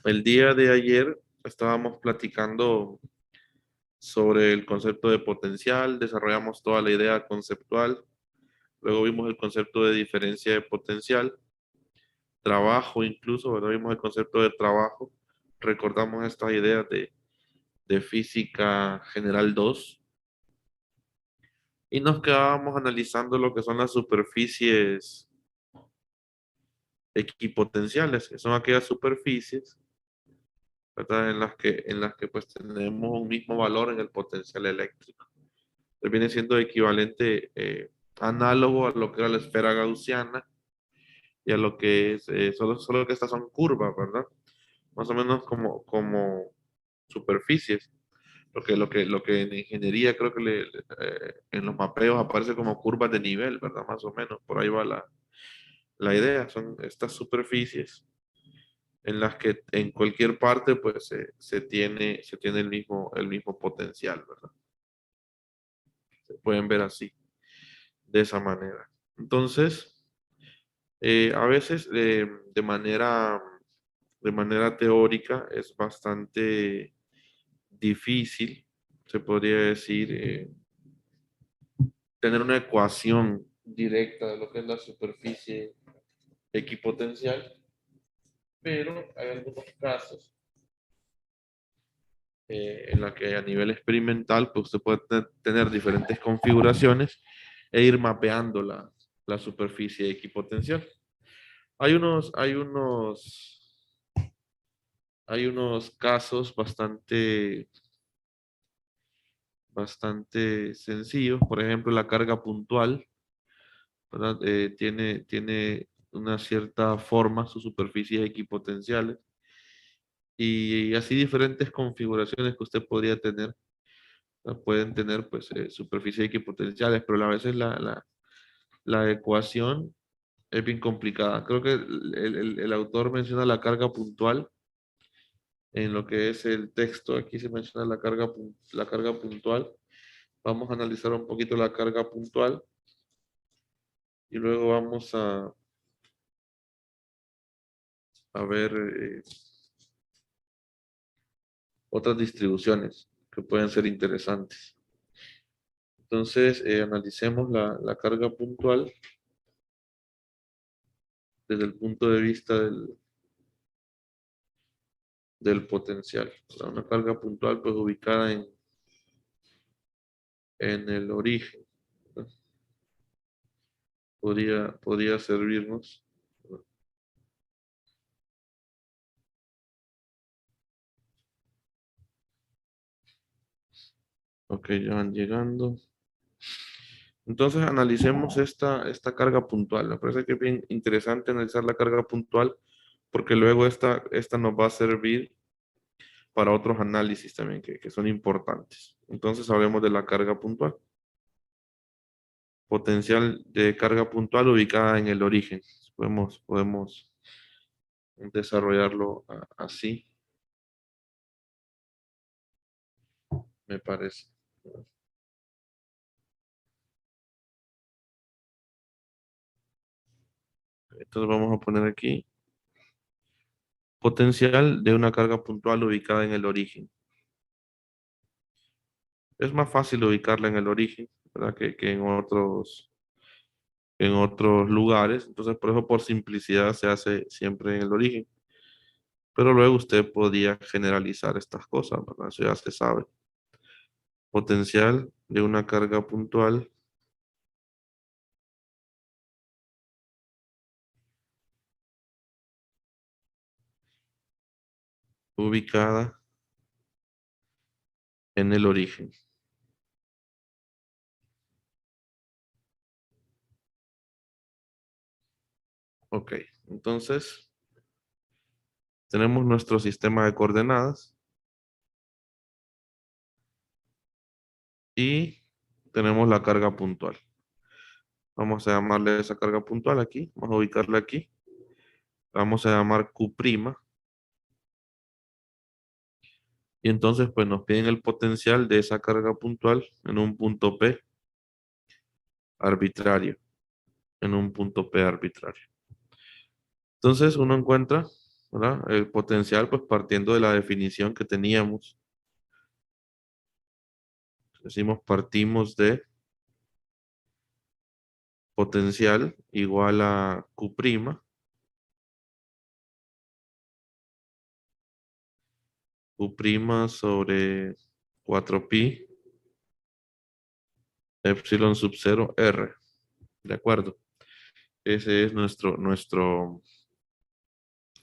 El día de ayer estábamos platicando sobre el concepto de potencial, desarrollamos toda la idea conceptual, luego vimos el concepto de diferencia de potencial, trabajo incluso, ¿verdad? Vimos el concepto de trabajo, recordamos estas ideas de física general 2 y nos quedábamos analizando lo que son las superficies equipotenciales, que son aquellas superficies, ¿verdad? En las que pues tenemos un mismo valor en el potencial eléctrico. Entonces viene siendo equivalente, análogo a lo que era la esfera gaussiana y a lo que es, solo que estas son curvas, ¿verdad? Más o menos como superficies. Lo que en ingeniería creo que en los mapeos aparece como curvas de nivel, ¿verdad? Más o menos, por ahí va la idea. Son estas superficies en las que en cualquier parte pues se tiene el mismo potencial, ¿verdad? Se pueden ver así, de esa manera. Entonces, a veces de manera teórica es bastante difícil, se podría decir, tener una ecuación directa de lo que es la superficie equipotencial, pero hay algunos casos en la que a nivel experimental pues usted puede tener diferentes configuraciones e ir mapeando la superficie equipotencial. Hay unos casos bastante sencillos. Por ejemplo, la carga puntual, ¿verdad? Tiene una cierta forma, sus superficies equipotenciales, y así diferentes configuraciones que usted podría tener, ¿no? Pueden tener pues superficies equipotenciales, pero a veces la ecuación es bien complicada. Creo que el autor menciona la carga puntual en lo que es el texto. Aquí se menciona la carga puntual. Vamos a analizar un poquito la carga puntual y luego vamos a ver otras distribuciones que pueden ser interesantes. Entonces, analicemos la carga puntual desde el punto de vista del potencial. O sea, una carga puntual pues ubicada en el origen, ¿no? Podría servirnos. Ok, ya van llegando. Entonces analicemos esta carga puntual. Me parece que es bien interesante analizar la carga puntual porque luego esta nos va a servir para otros análisis también que son importantes. Entonces hablemos de la carga puntual. Potencial de carga puntual ubicada en el origen. Podemos desarrollarlo así, me parece. Entonces vamos a poner aquí potencial de una carga puntual ubicada en el origen. Es más fácil ubicarla en el origen, ¿verdad? Que en otros lugares. Entonces, por eso, por simplicidad, se hace siempre en el origen. Pero luego usted podía generalizar estas cosas, ¿verdad? Eso ya se sabe. Potencial de una carga puntual ubicada en el origen. Ok, entonces tenemos nuestro sistema de coordenadas y tenemos la carga puntual. Vamos a llamarle a esa carga puntual aquí, vamos a ubicarla aquí. Vamos a llamar Q'. Y entonces pues nos piden el potencial de esa carga puntual en un punto P arbitrario, en un punto P arbitrario. Entonces uno encuentra ¿verdad? El potencial, pues partiendo de la definición que teníamos. Decimos partimos de potencial igual a Q', Q' sobre 4pi epsilon sub 0 R. ¿De acuerdo? Ese es nuestro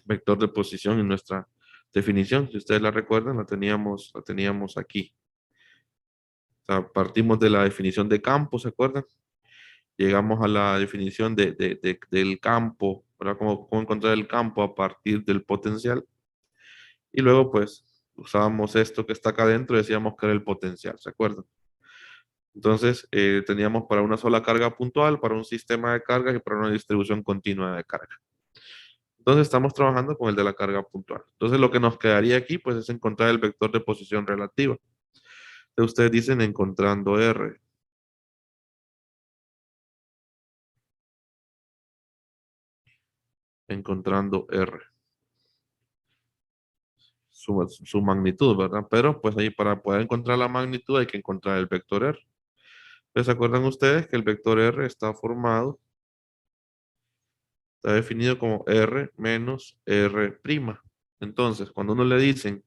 vector de posición y nuestra definición. Si ustedes la recuerdan, la teníamos aquí. O sea, partimos de la definición de campo, ¿se acuerdan? Llegamos a la definición del campo, ¿verdad? Cómo encontrar el campo a partir del potencial. Y luego, pues, usábamos esto que está acá adentro y decíamos que era el potencial, ¿se acuerdan? Entonces, teníamos para una sola carga puntual, para un sistema de cargas y para una distribución continua de carga. Entonces, estamos trabajando con el de la carga puntual. Entonces, lo que nos quedaría aquí, pues, es encontrar el vector de posición relativa. Entonces, ustedes dicen encontrando R. Encontrando R. Su magnitud, ¿verdad? Pero, pues, ahí para poder encontrar la magnitud hay que encontrar el vector R. Entonces, ¿se acuerdan ustedes que el vector R está definido como R menos R'? Entonces, cuando uno le dicen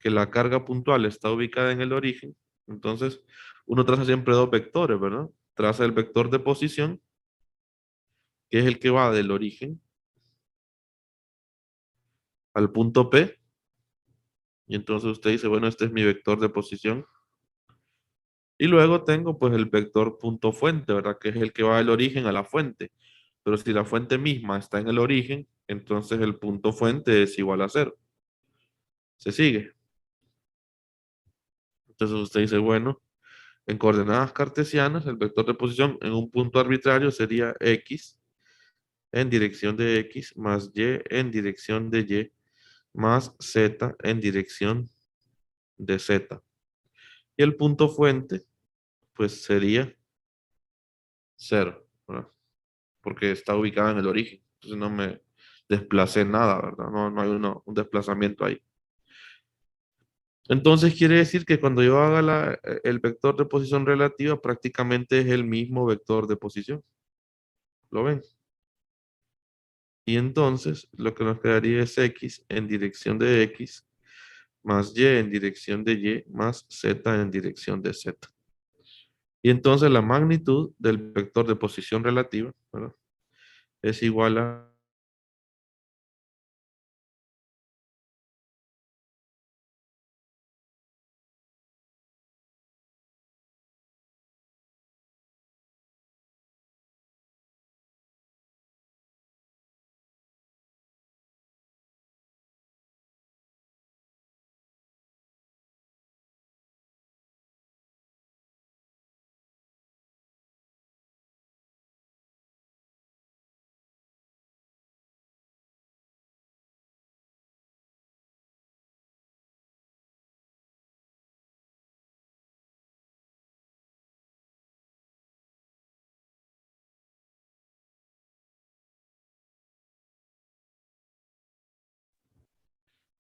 que la carga puntual está ubicada en el origen, entonces uno traza siempre dos vectores, ¿verdad? Traza el vector de posición, que es el que va del origen al punto P, y entonces usted dice, bueno, este es mi vector de posición. Y luego tengo pues el vector punto fuente, ¿verdad? Que es el que va del origen a la fuente. Pero si la fuente misma está en el origen, entonces el punto fuente es igual a cero. ¿Se sigue? Entonces usted dice, bueno, en coordenadas cartesianas, el vector de posición en un punto arbitrario sería X en dirección de X más Y en dirección de Y más Z en dirección de Z. Y el punto fuente, pues sería cero, ¿verdad? Porque está ubicada en el origen. Entonces no me desplacé nada, ¿verdad? No hay un desplazamiento ahí. Entonces quiere decir que cuando yo haga el vector de posición relativa, prácticamente es el mismo vector de posición. ¿Lo ven? Y entonces lo que nos quedaría es X en dirección de X más Y en dirección de Y más Z en dirección de Z. Y entonces la magnitud del vector de posición relativa, ¿verdad? Es igual a...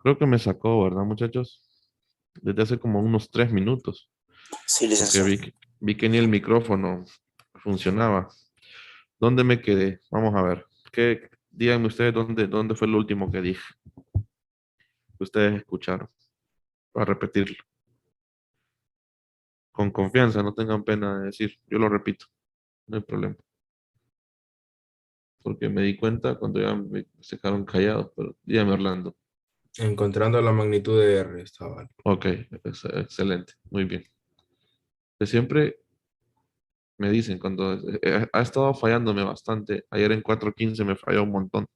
Creo que me sacó, ¿verdad, muchachos? Desde hace como unos 3 minutos, Sí, porque licenciado. vi que ni el micrófono funcionaba. ¿Dónde me quedé? Vamos a ver. Díganme ustedes dónde fue lo último que dije, que ustedes escucharon, para repetirlo. Con confianza, no tengan pena de decir, yo lo repito, no hay problema. Porque me di cuenta cuando ya se quedaron callados, pero dígame, Orlando. Encontrando la magnitud de R, estaba. Ok, excelente, muy bien. Que siempre me dicen, cuando ha estado fallándome bastante, ayer en 4:15 me falló un montón.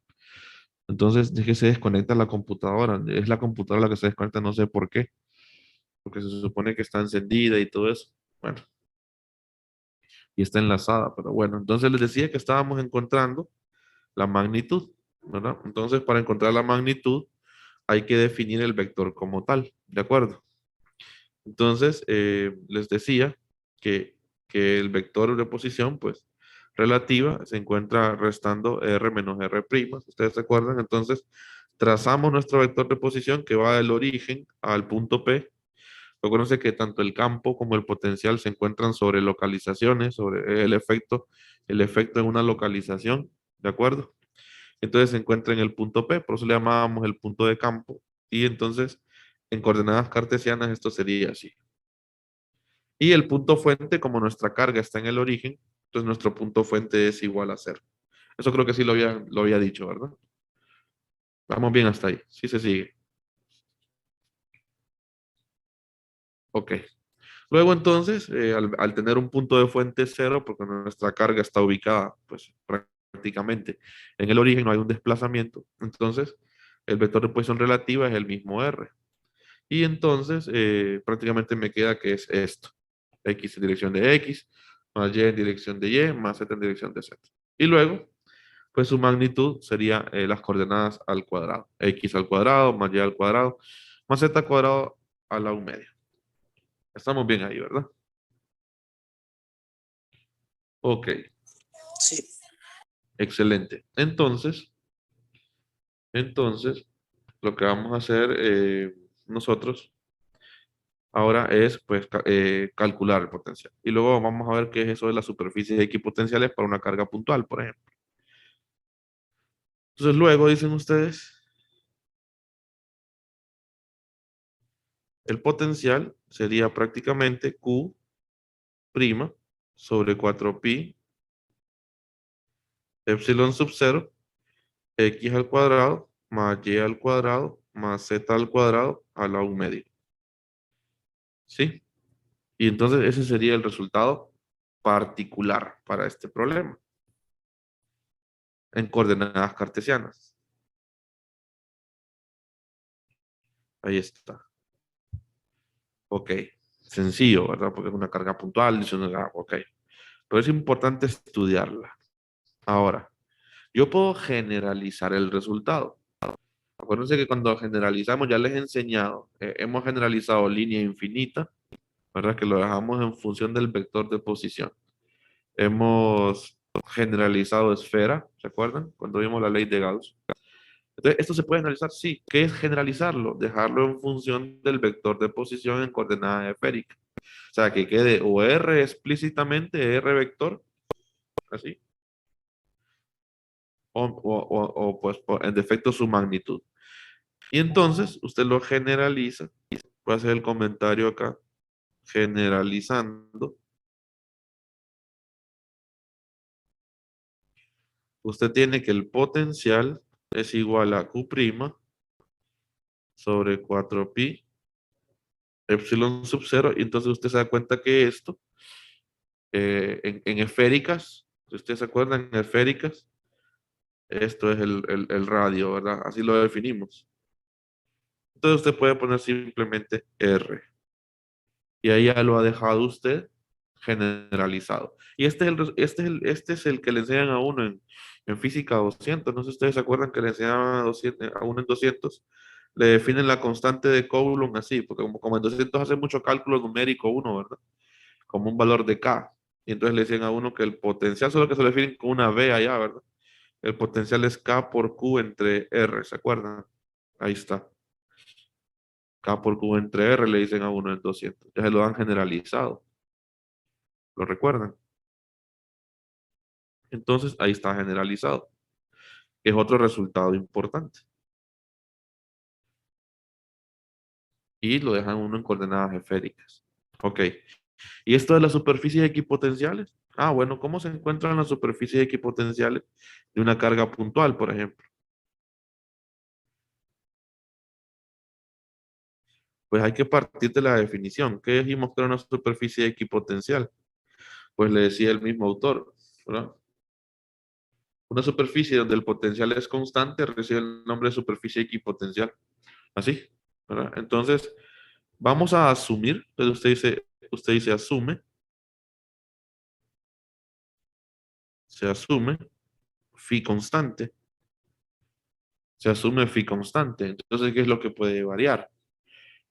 Entonces dije, se desconecta la computadora, es la computadora la que se desconecta, no sé por qué, porque se supone que está encendida y todo eso. Bueno, y está enlazada, pero bueno, entonces les decía que estábamos encontrando la magnitud, ¿verdad? Entonces, para encontrar la magnitud, hay que definir el vector como tal, ¿de acuerdo? Entonces, les decía que el vector de posición, pues, relativa, se encuentra restando R menos R'. ¿Ustedes se acuerdan? Entonces, Trazamos nuestro vector de posición que va del origen al punto P. Recuérdense que tanto el campo como el potencial se encuentran sobre localizaciones, sobre el efecto en una localización, ¿de acuerdo? Entonces se encuentra en el punto P, por eso le llamábamos el punto de campo. Y entonces, en coordenadas cartesianas, esto sería así. Y el punto fuente, como nuestra carga está en el origen, entonces nuestro punto fuente es igual a cero. Eso creo que sí lo había dicho, ¿verdad? Vamos bien hasta ahí. Sí se sigue. Ok. Luego entonces, al tener un punto de fuente cero, porque nuestra carga está ubicada, pues prácticamente en el origen no hay un desplazamiento, entonces el vector de posición relativa es el mismo R. Y entonces prácticamente me queda que es esto. X en dirección de X, más Y en dirección de Y, más Z en dirección de Z. Y luego, pues su magnitud sería las coordenadas al cuadrado. X al cuadrado, más Y al cuadrado, más Z al cuadrado a la 1/2. Estamos bien ahí, ¿verdad? Ok, Sí. excelente. Entonces, lo que vamos a hacer nosotros ahora es pues calcular el potencial. Y luego vamos a ver qué es eso de las superficies equipotenciales para una carga puntual, por ejemplo. Entonces luego dicen ustedes, el potencial sería prácticamente Q' sobre 4pi epsilon sub 0 x al cuadrado más y al cuadrado más z al cuadrado a la 1/2. ¿Sí? Y entonces ese sería el resultado particular para este problema en coordenadas cartesianas. Ahí está. Ok. Sencillo, ¿verdad? Porque es una carga puntual, dice uno, ok. Pero es importante estudiarla. Ahora, yo puedo generalizar el resultado. Acuérdense que cuando generalizamos, ya les he enseñado, hemos generalizado línea infinita, ¿verdad? Que lo dejamos en función del vector de posición. Hemos generalizado esfera, ¿se acuerdan? Cuando vimos la ley de Gauss. Entonces, ¿esto se puede generalizar? Sí. ¿Qué es generalizarlo? Dejarlo en función del vector de posición en coordenadas esféricas. O sea, que quede o R explícitamente, R vector, así, pues en defecto su magnitud. Y entonces usted lo generaliza. Voy a hacer el comentario acá. Generalizando. Usted tiene que el potencial es igual a Q' sobre 4pi epsilon sub 0. Y entonces usted se da cuenta que esto, en esféricas, si ustedes se acuerdan, en esféricas, esto es el radio, ¿verdad? Así lo definimos. Entonces usted puede poner simplemente R. Y ahí ya lo ha dejado usted generalizado. Y este es el que le enseñan a uno en física 200. No sé si ustedes se acuerdan que le enseñaban a uno en 200. Le definen la constante de Coulomb así, porque como en 200 hace mucho cálculo numérico uno, ¿verdad? Como un valor de K. Y entonces le decían a uno que el potencial, solo que se lo definen con una V allá, ¿verdad? El potencial es K por Q entre R, ¿se acuerdan? Ahí está. K por Q entre R le dicen a uno en 200. Ya se lo han generalizado. ¿Lo recuerdan? Entonces ahí está generalizado. Es otro resultado importante. Y lo dejan uno en coordenadas esféricas. Ok. ¿Y esto de las superficies equipotenciales? Ah, bueno, ¿cómo se encuentran las superficies equipotenciales de una carga puntual, por ejemplo? Pues hay que partir de la definición. ¿Qué dijimos que era una superficie equipotencial? Pues le decía el mismo autor, ¿verdad? Una superficie donde el potencial es constante recibe el nombre de superficie equipotencial. Así, ¿verdad? Entonces, vamos a asumir, entonces usted dice asume, se asume phi constante, se asume phi constante. Entonces, ¿qué es lo que puede variar?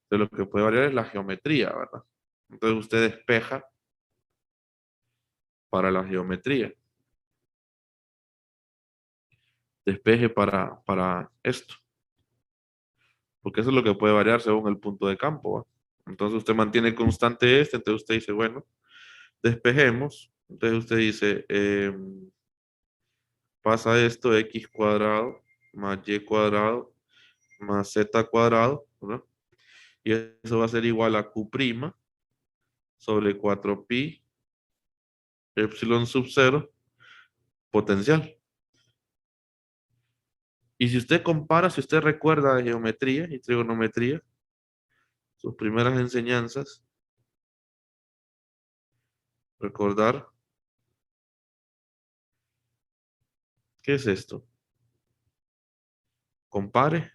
Entonces, lo que puede variar es la geometría, ¿verdad? Entonces, usted despeja para la geometría, despeje para esto. porque eso es lo que puede variar según el punto de campo, ¿va? Entonces usted mantiene constante este, entonces usted dice, bueno, despejemos. Entonces usted dice, pasa esto, x cuadrado más y cuadrado más z cuadrado, ¿verdad? Y eso va a ser igual a q' sobre 4pi epsilon sub 0 potencial. Y si usted compara, si usted recuerda de geometría y trigonometría, sus primeras enseñanzas, recordar, ¿qué es esto? Compare.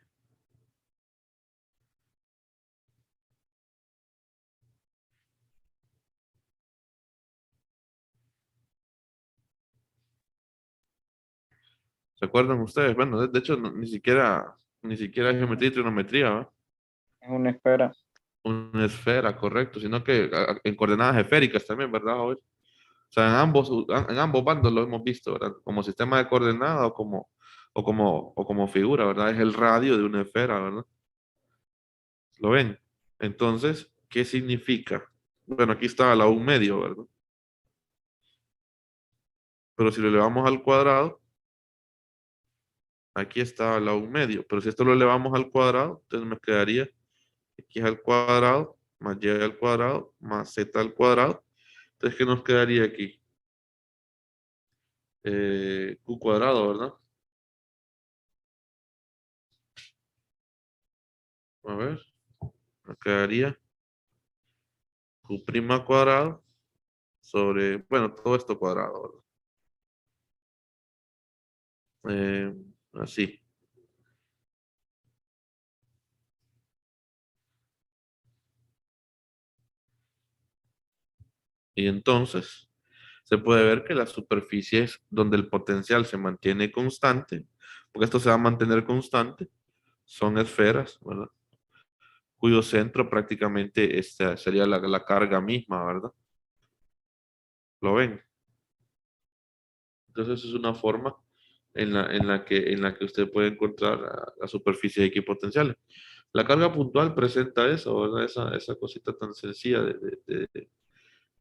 ¿Se acuerdan ustedes? Bueno, de hecho, ni siquiera geometría y trigonometría, ¿va? Es una esfera. Una esfera, correcto, sino que en coordenadas esféricas también, ¿verdad, joven? O sea, en ambos bandos lo hemos visto, ¿verdad? Como sistema de coordenadas o como figura, ¿verdad? Es el radio de una esfera, ¿verdad? ¿Lo ven? Entonces, ¿qué significa? Bueno, aquí está la un medio, ¿verdad? Pero si lo elevamos al cuadrado, aquí está la un medio. Pero si esto lo elevamos al cuadrado, entonces me quedaría x al cuadrado más y al cuadrado más z al cuadrado. Entonces, ¿qué nos quedaría aquí? Q cuadrado, ¿verdad? A ver, me quedaría Q' cuadrado sobre, bueno, todo esto cuadrado, ¿verdad? Así. Y entonces se puede ver que las superficies donde el potencial se mantiene constante, porque esto se va a mantener constante, son esferas, ¿verdad? Cuyo centro prácticamente sería la carga misma, ¿verdad? ¿Lo ven? Entonces es una forma en la que usted puede encontrar la superficie equipotenciales. La carga puntual presenta eso, ¿verdad? Esa cosita tan sencilla de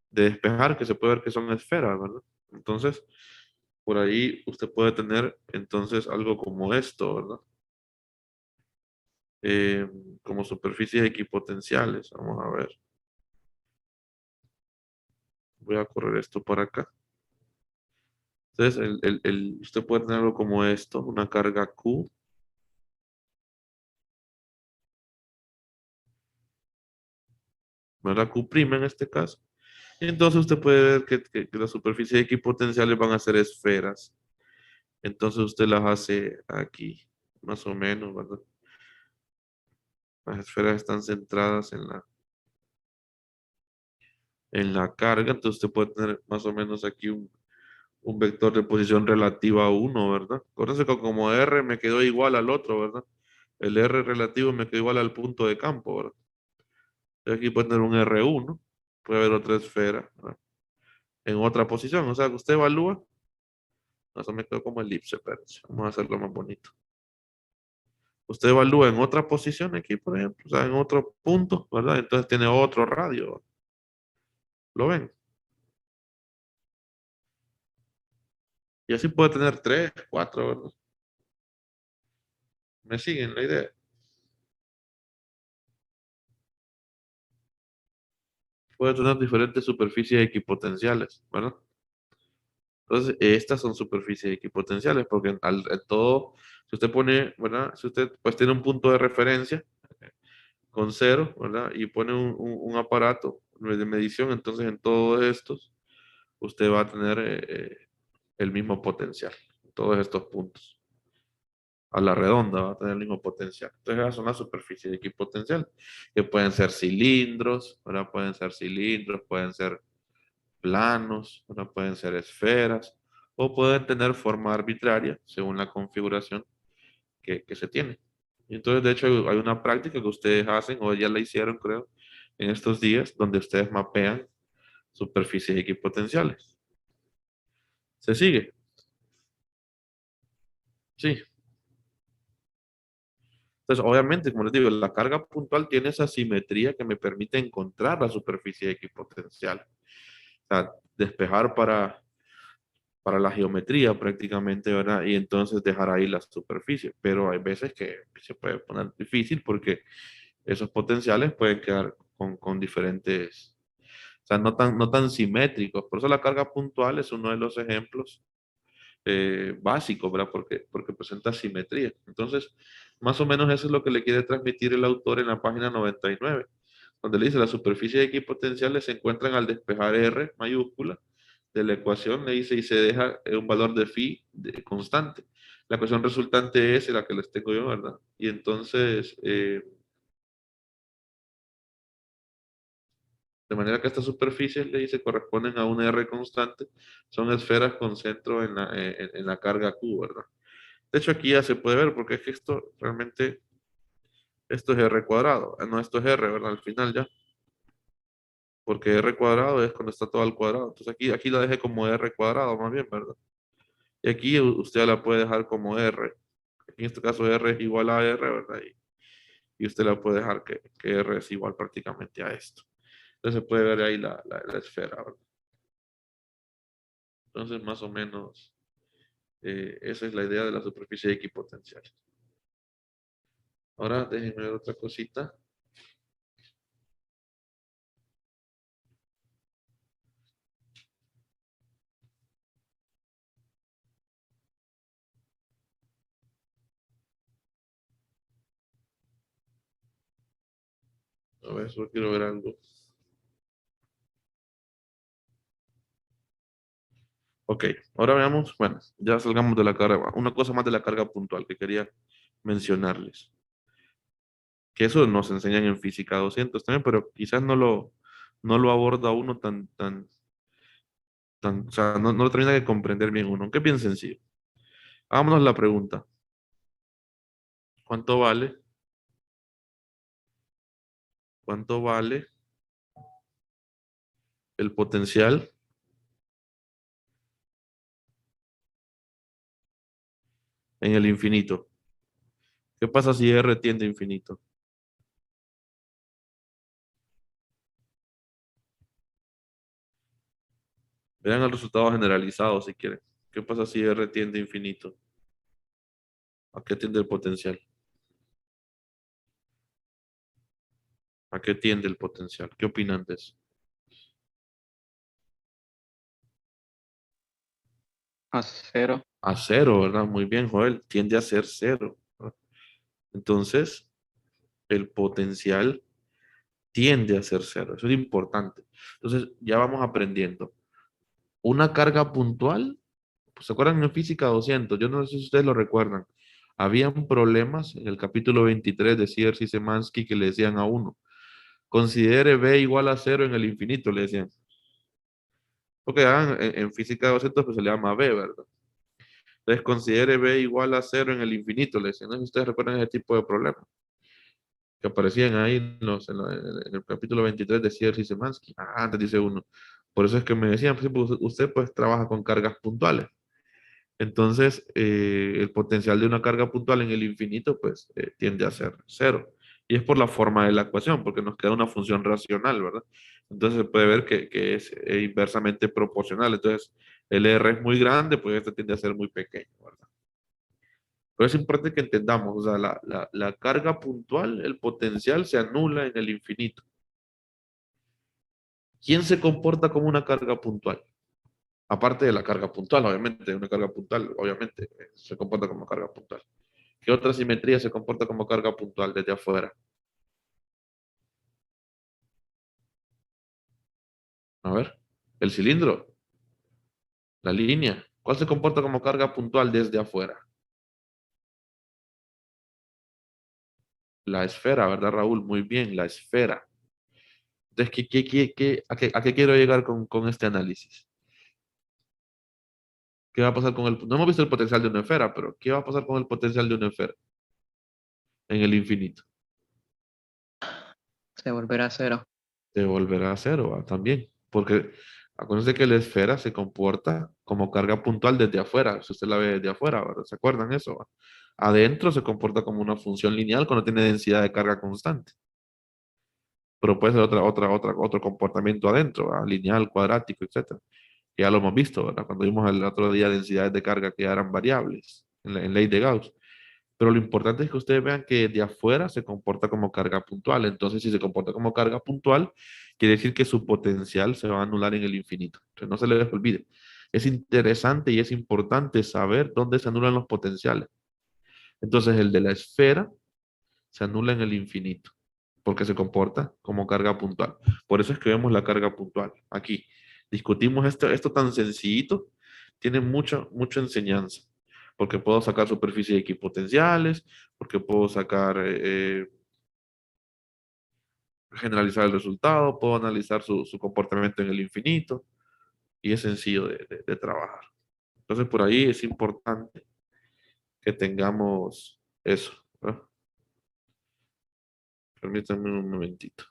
despejar que se puede ver que son esferas, ¿verdad? Entonces, por ahí usted puede tener entonces algo como esto, ¿verdad? Eh, como superficies equipotenciales. Vamos a ver. Voy a correr esto para acá. Entonces, usted puede tener algo como esto, una carga Q, ¿verdad? Q' en este caso. Y entonces usted puede ver que las superficies equipotenciales van a ser esferas. Entonces usted las hace aquí, más o menos, ¿verdad? Las esferas están centradas en la carga, entonces usted puede tener más o menos aquí un vector de posición relativa a 1, ¿verdad? Acuérdense que como R me quedó igual al otro, ¿verdad? El R relativo me quedó igual al punto de campo, ¿verdad? Entonces aquí puede tener un R1, puede haber otra esfera, ¿verdad? En otra posición, o sea, que usted evalúa, no, eso me quedó como elipse, pero vamos a hacerlo más bonito. Usted evalúa en otra posición aquí, por ejemplo, o sea, en otro punto, ¿verdad? Entonces tiene otro radio, ¿lo ven? Y así puede tener tres, cuatro, ¿verdad? ¿Me siguen la idea? Puede tener diferentes superficies equipotenciales, ¿verdad? Entonces, estas son superficies equipotenciales, porque al todo, si usted pone, ¿verdad? Si usted pues tiene un punto de referencia con cero, ¿verdad? Y pone un aparato de medición, entonces en todos estos, usted va a tener el mismo potencial, en todos estos puntos. A la redonda va a tener el mismo potencial. Entonces, esas son las superficies equipotenciales, que pueden ser cilindros, ¿verdad? Pueden ser cilindros, pueden ser planos, ¿verdad? Pueden ser esferas, o pueden tener forma arbitraria según la configuración que se tiene. Y entonces, de hecho, hay una práctica que ustedes hacen, o ya la hicieron, creo, en estos días, donde ustedes mapean superficies equipotenciales. ¿Se sigue? Sí. Entonces, obviamente, como les digo, la carga puntual tiene esa simetría que me permite encontrar la superficie equipotencial. O sea, despejar para la geometría prácticamente, ¿verdad? Y entonces dejar ahí la superficie. Pero hay veces que se puede poner difícil porque esos potenciales pueden quedar con diferentes, o sea, no tan simétricos. Por eso la carga puntual es uno de los ejemplos básicos, ¿verdad? Porque presenta simetría. Entonces, más o menos eso es lo que le quiere transmitir el autor en la página 99, donde le dice la superficie equipotenciales se encuentran al despejar R mayúscula de la ecuación, le dice, y se deja un valor de phi constante. La ecuación resultante es la que les tengo yo, ¿verdad? Y entonces, de manera que estas superficies, le dice, corresponden a una R constante, son esferas con centro en la carga Q, ¿verdad? De hecho, aquí ya se puede ver, porque es que esto realmente, esto es R cuadrado. No, esto es R, ¿verdad? Al final ya. Porque R cuadrado es cuando está todo al cuadrado. Entonces aquí la dejé como R cuadrado, más bien, ¿verdad? Y aquí usted la puede dejar como R. En este caso R es igual a R, ¿verdad? Y usted la puede dejar que R es igual prácticamente a esto. Entonces se puede ver ahí la esfera, ¿verdad? Entonces, más o menos, esa es la idea de la superficie equipotencial. Ahora déjenme ver otra cosita. A ver, solo quiero ver algo. Ok, ahora veamos, bueno, ya salgamos de la carga. Una cosa más de la carga puntual que quería mencionarles. Que eso nos enseñan en física 200 también, pero quizás no lo aborda uno o sea, no lo termina de comprender bien uno, aunque es bien sencillo. Hagámonos la pregunta. ¿Cuánto vale? ¿Cuánto vale el potencial en el infinito? ¿Qué pasa si R tiende a infinito? Vean el resultado generalizado si quieren. ¿Qué pasa si R tiende a infinito? ¿A qué tiende el potencial? ¿A qué tiende el potencial? ¿Qué opinan de eso? A cero. A cero, ¿verdad? Muy bien, Joel. Tiende a ser cero, ¿verdad? Entonces, el potencial tiende a ser cero. Eso es importante. Entonces, ya vamos aprendiendo. Una carga puntual, pues, ¿se acuerdan en física 200? Yo no sé si ustedes lo recuerdan. Habían problemas en el capítulo 23 de Sears y Szymanski que le decían a uno, considere B igual a cero en el infinito, le decían. Porque en física 200 pues se le llama B, ¿verdad? Entonces considere B igual a cero en el infinito, le decían. No sé si ustedes recuerdan ese tipo de problemas que aparecían ahí en el capítulo 23 de Sears y Szymanski. Ah, antes dice uno. Por eso es que me decían, pues, usted pues trabaja con cargas puntuales. Entonces, el potencial de una carga puntual en el infinito, pues, tiende a ser cero. Y es por la forma de la ecuación, porque nos queda una función racional, ¿verdad? Entonces se puede ver que es inversamente proporcional. Entonces, el R es muy grande, pues este tiende a ser muy pequeño, ¿verdad? Pero es importante que entendamos, o sea, la carga puntual, el potencial se anula en el infinito. ¿Quién se comporta como una carga puntual? Aparte de la carga puntual, obviamente, una carga puntual, obviamente, se comporta como carga puntual. ¿Qué otra simetría se comporta como carga puntual desde afuera? A ver, el cilindro, la línea. ¿Cuál se comporta como carga puntual desde afuera? La esfera, ¿verdad, Raúl? Muy bien, la esfera. Entonces, a qué quiero llegar con este análisis? ¿Qué va a pasar con el... No hemos visto el potencial de una esfera, pero ¿qué va a pasar con el potencial de una esfera en el infinito? Se volverá a cero. Se volverá a cero, también. Porque acuérdense que la esfera se comporta como carga puntual desde afuera, si usted la ve desde afuera, ¿verdad? ¿Se acuerdan eso? ¿Va? Adentro se comporta como una función lineal cuando tiene densidad de carga constante. Pero puede ser otro comportamiento adentro, ¿verdad? Lineal, cuadrático, etcétera. Ya lo hemos visto, ¿verdad? Cuando vimos el otro día densidades de carga que ya eran variables en ley de Gauss. Pero lo importante es que ustedes vean que de afuera se comporta como carga puntual. Entonces, si se comporta como carga puntual, quiere decir que su potencial se va a anular en el infinito. Entonces, no se les olvide. Es interesante y es importante saber dónde se anulan los potenciales. Entonces, el de la esfera se anula en el infinito, porque se comporta como carga puntual. Por eso es que vemos la carga puntual. Aquí discutimos esto tan sencillito, tiene mucha enseñanza, porque puedo sacar superficies equipotenciales, porque puedo sacar, generalizar el resultado, puedo analizar su comportamiento en el infinito, y es sencillo de trabajar. Entonces, por ahí es importante que tengamos eso, ¿verdad? Permítanme un momentito.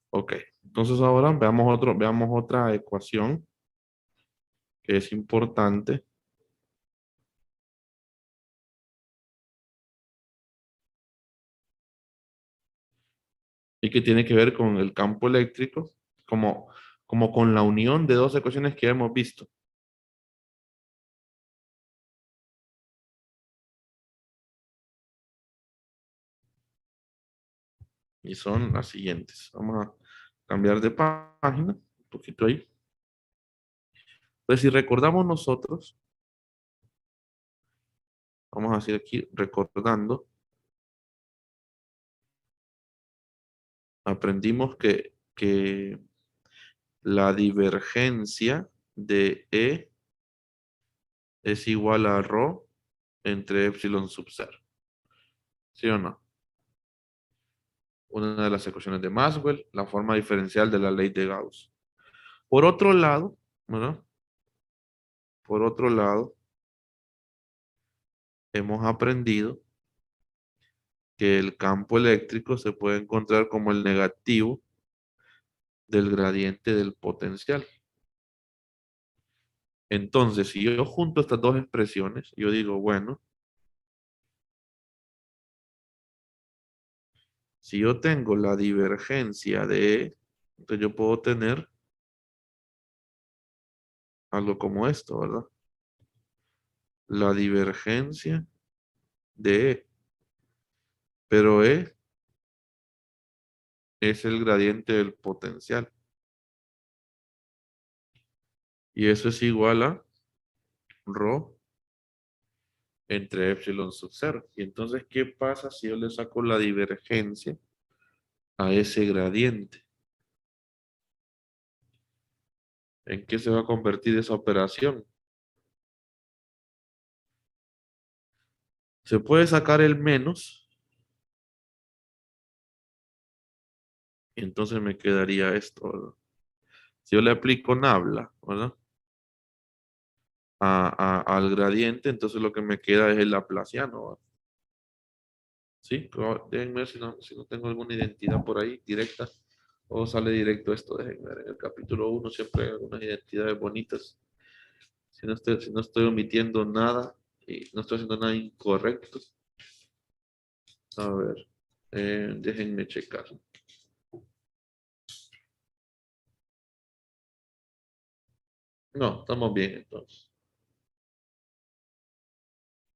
Ok, entonces ahora veamos otra ecuación que es importante y que tiene que ver con el campo eléctrico, como, como con la unión de dos ecuaciones que hemos visto. Y son las siguientes. Vamos a cambiar de página, un poquito ahí. Entonces, si recordamos nosotros, vamos a decir aquí, recordando, aprendimos que la divergencia de E es igual a ρ entre epsilon sub 0. ¿Sí o no? Una de las ecuaciones de Maxwell, la forma diferencial de la ley de Gauss. Por otro lado, ¿verdad? Por otro lado, hemos aprendido que el campo eléctrico se puede encontrar como el negativo del gradiente del potencial. Entonces, si yo junto estas dos expresiones, yo digo, bueno, si yo tengo la divergencia de E, entonces yo puedo tener algo como esto, ¿verdad? La divergencia de E. Pero E es el gradiente del potencial. Y eso es igual a ρ entre epsilon sub 0. Y entonces, ¿qué pasa si yo le saco la divergencia a ese gradiente? ¿En qué se va a convertir esa operación? Se puede sacar el menos, y entonces me quedaría esto, ¿verdad? Si yo le aplico nabla, ¿verdad? Al gradiente, entonces lo que me queda es el laplaciano, ¿verdad? Sí, déjenme ver si no tengo alguna identidad por ahí directa. O sale directo esto, déjenme ver. En el capítulo 1 siempre hay algunas identidades bonitas. Si no estoy omitiendo nada y no estoy haciendo nada incorrecto. A ver, déjenme checar. No, estamos bien entonces.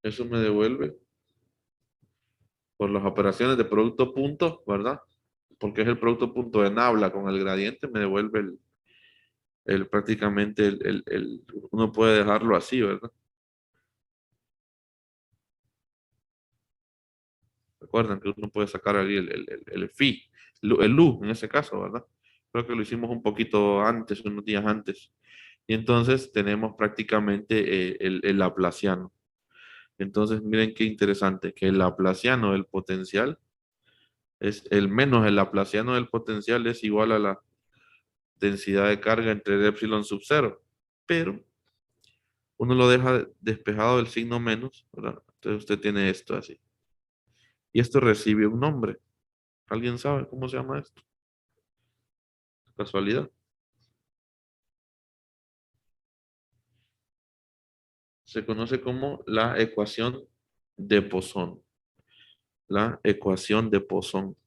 Eso me devuelve por las operaciones de producto punto, ¿verdad? Porque es el producto punto de nabla con el gradiente, me devuelve prácticamente uno puede dejarlo así, ¿verdad? Recuerden que uno puede sacar ahí el phi, el u en ese caso, ¿verdad? Creo que lo hicimos un poquito antes, unos días antes. Y entonces tenemos prácticamente el laplaciano. Entonces miren qué interesante, que el laplaciano del potencial es el menos el laplaciano del potencial es igual a la densidad de carga entre el epsilon sub cero. Pero uno lo deja despejado del signo menos, ¿verdad? Entonces usted tiene esto así. Y esto recibe un nombre. ¿Alguien sabe cómo se llama esto? Casualidad. Se conoce como la ecuación de Poisson. La ecuación de Poisson.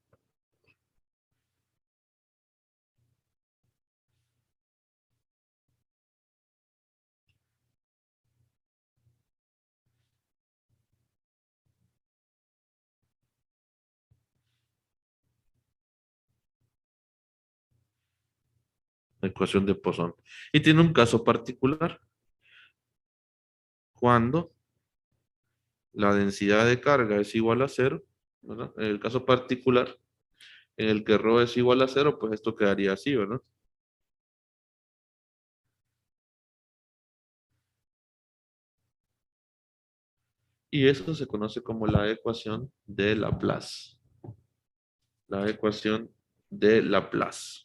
La ecuación de Poisson. Y tiene un caso particular. Cuando la densidad de carga es igual a cero, ¿verdad? En el caso particular en el que ρ es igual a cero, pues esto quedaría así, ¿verdad? Y eso se conoce como la ecuación de Laplace. La ecuación de Laplace.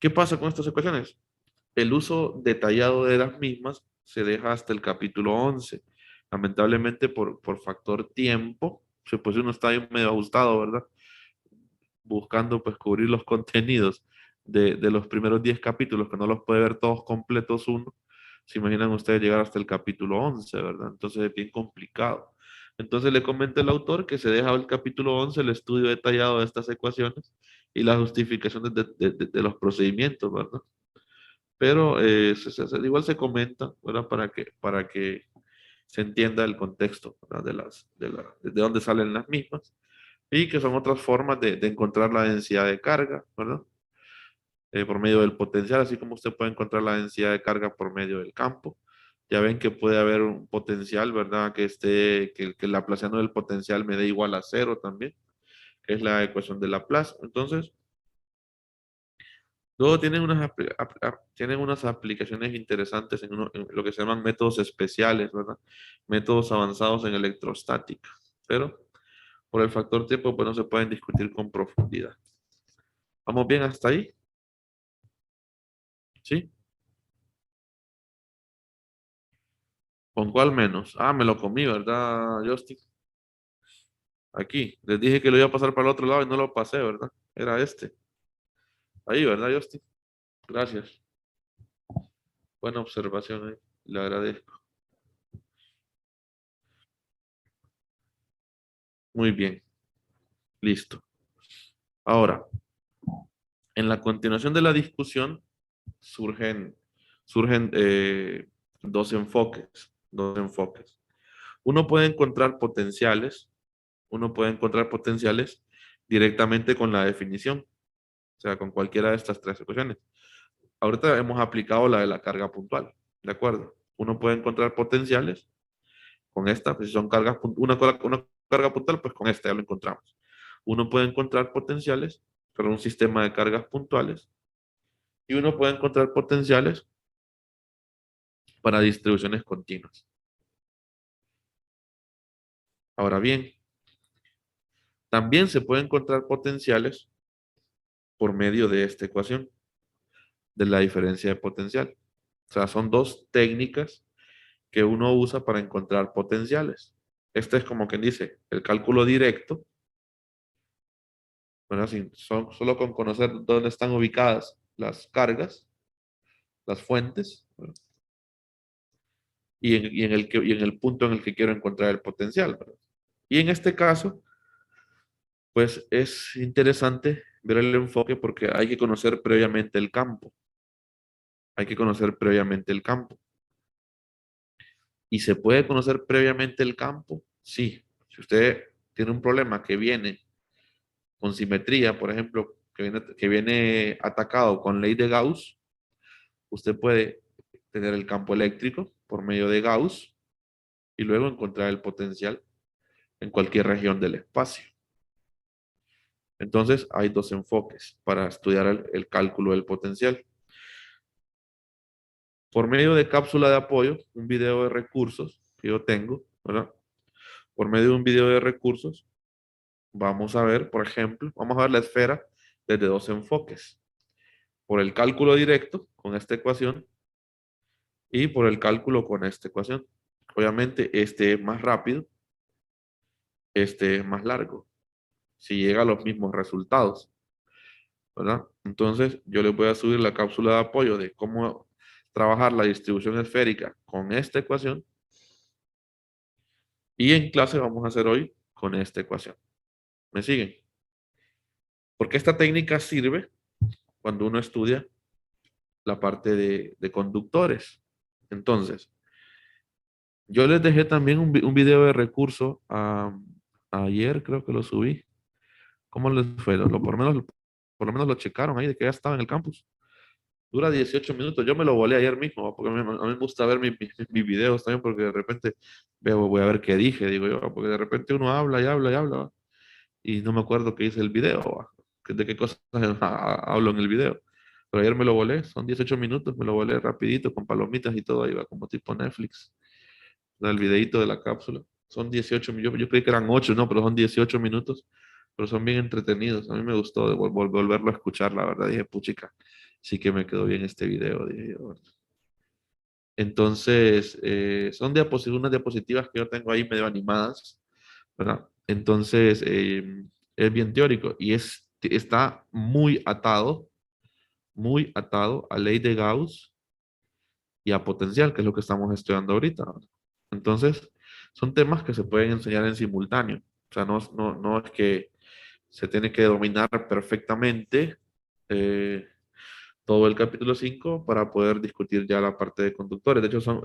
¿Qué pasa con estas ecuaciones? El uso detallado de las mismas se deja hasta el capítulo 11. Lamentablemente por factor tiempo, pues uno está ahí medio ajustado, ¿verdad? Buscando pues cubrir los contenidos de los primeros 10 capítulos, que no los puede ver todos completos uno. Se imaginan ustedes llegar hasta el capítulo 11, ¿verdad? Entonces es bien complicado. Entonces le comenta el autor que se deja el capítulo 11 el estudio detallado de estas ecuaciones y las justificaciones de los procedimientos, ¿verdad? Pero igual se comenta, ¿verdad? Para que se entienda el contexto, ¿verdad? De dónde salen las mismas y que son otras formas de encontrar la densidad de carga, ¿verdad? Por medio del potencial, así como usted puede encontrar la densidad de carga por medio del campo. Ya ven que puede haber un potencial, ¿verdad? Que el laplaciano del potencial me dé igual a cero también, que es la ecuación de Laplace. Entonces, luego tienen unas aplicaciones interesantes en lo que se llaman métodos especiales, ¿verdad? Métodos avanzados en electrostática. Pero por el factor tiempo, pues no se pueden discutir con profundidad. ¿Vamos bien hasta ahí? ¿Sí? ¿Con cuál menos? Ah, me lo comí, ¿verdad, Justin? Aquí. Les dije que lo iba a pasar para el otro lado y no lo pasé, ¿verdad? Era este. Ahí, ¿verdad, Justin? Gracias. Buena observación, ¿eh? Le agradezco. Muy bien. Listo. Ahora, en la continuación de la discusión surgen, surgen dos enfoques. Dos enfoques. Uno puede encontrar potenciales. Uno puede encontrar potenciales directamente con la definición. O sea, con cualquiera de estas tres ecuaciones. Ahorita hemos aplicado la de la carga puntual, ¿de acuerdo? Uno puede encontrar potenciales con esta, pues si son cargas, una carga puntual, pues con esta ya lo encontramos. Uno puede encontrar potenciales para un sistema de cargas puntuales y uno puede encontrar potenciales para distribuciones continuas. Ahora bien, también se pueden encontrar potenciales por medio de esta ecuación, de la diferencia de potencial. O sea, son dos técnicas que uno usa para encontrar potenciales. Este es como quien dice, el cálculo directo, ¿verdad? Solo con conocer dónde están ubicadas las cargas, las fuentes, ¿verdad? Y en el punto en el que quiero encontrar el potencial, ¿verdad? Y en este caso, pues es interesante ver el enfoque porque hay que conocer previamente el campo. Hay que conocer previamente el campo. ¿Y se puede conocer previamente el campo? Sí. Si usted tiene un problema que viene con simetría, por ejemplo, que viene atacado con ley de Gauss, usted puede tener el campo eléctrico por medio de Gauss y luego encontrar el potencial en cualquier región del espacio. Entonces, hay dos enfoques para estudiar el cálculo del potencial. Por medio de cápsula de apoyo, un video de recursos que yo tengo, ¿verdad? Por medio de un video de recursos, vamos a ver, por ejemplo, vamos a ver la esfera desde dos enfoques. Por el cálculo directo con esta ecuación y por el cálculo con esta ecuación. Obviamente, este es más rápido, este es más largo, si llega a los mismos resultados, ¿verdad? Entonces, yo les voy a subir la cápsula de apoyo de cómo trabajar la distribución esférica con esta ecuación. Y en clase vamos a hacer hoy con esta ecuación. ¿Me siguen? Porque esta técnica sirve cuando uno estudia la parte de conductores. Entonces, yo les dejé también un video de recurso ayer, creo que lo subí. ¿Cómo les fue? Por lo menos lo checaron ahí de que ya estaba en el campus. Dura 18 minutos. Yo me lo volé ayer mismo, ¿va? Porque a mí me gusta ver mis videos también, porque de repente voy a ver qué dije, digo yo, porque de repente uno habla y habla y habla, ¿va? Y no me acuerdo qué hice el video, ¿va? De qué cosas hablo en el video. Pero ayer me lo volé, son 18 minutos, me lo volé rapidito, con palomitas y todo, ahí va como tipo Netflix. El videito de la cápsula. Son 18 minutos, yo creí que eran 8, no, pero son 18 minutos, pero son bien entretenidos. A mí me gustó volverlo a escuchar, la verdad. Dije, puchica, sí que me quedó bien este video, dije yo. Entonces, son unas diapositivas que yo tengo ahí medio animadas, ¿verdad? Entonces, es bien teórico y está muy atado a ley de Gauss y a potencial, que es lo que estamos estudiando ahorita, ¿verdad? Entonces, son temas que se pueden enseñar en simultáneo. O sea, no es que se tiene que dominar perfectamente todo el capítulo 5 para poder discutir ya la parte de conductores. De hecho,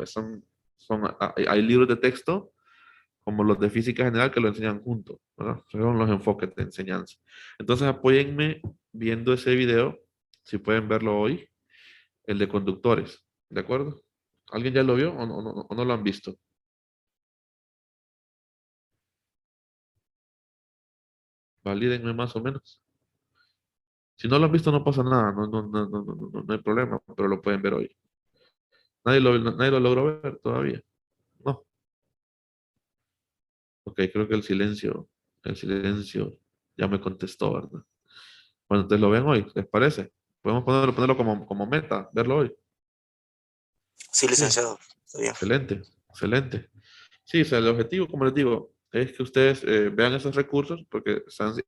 hay libros de texto como los de física general que lo enseñan juntos, ¿verdad? Son los enfoques de enseñanza. Entonces, apóyenme viendo ese video, si pueden verlo hoy, el de conductores, ¿de acuerdo? ¿Alguien ya lo vio o no lo han visto? Valídenme más o menos. Si no lo han visto, no pasa nada, no hay problema, pero lo pueden ver hoy. Nadie lo logró ver todavía. No. Ok, creo que el silencio ya me contestó, ¿verdad? Bueno, entonces lo ven hoy, ¿les parece? Podemos ponerlo como meta, verlo hoy. Sí, Sí, licenciado. Está bien. excelente, excelente. Sí, o sea, el objetivo, como les digo, es que ustedes vean esos recursos porque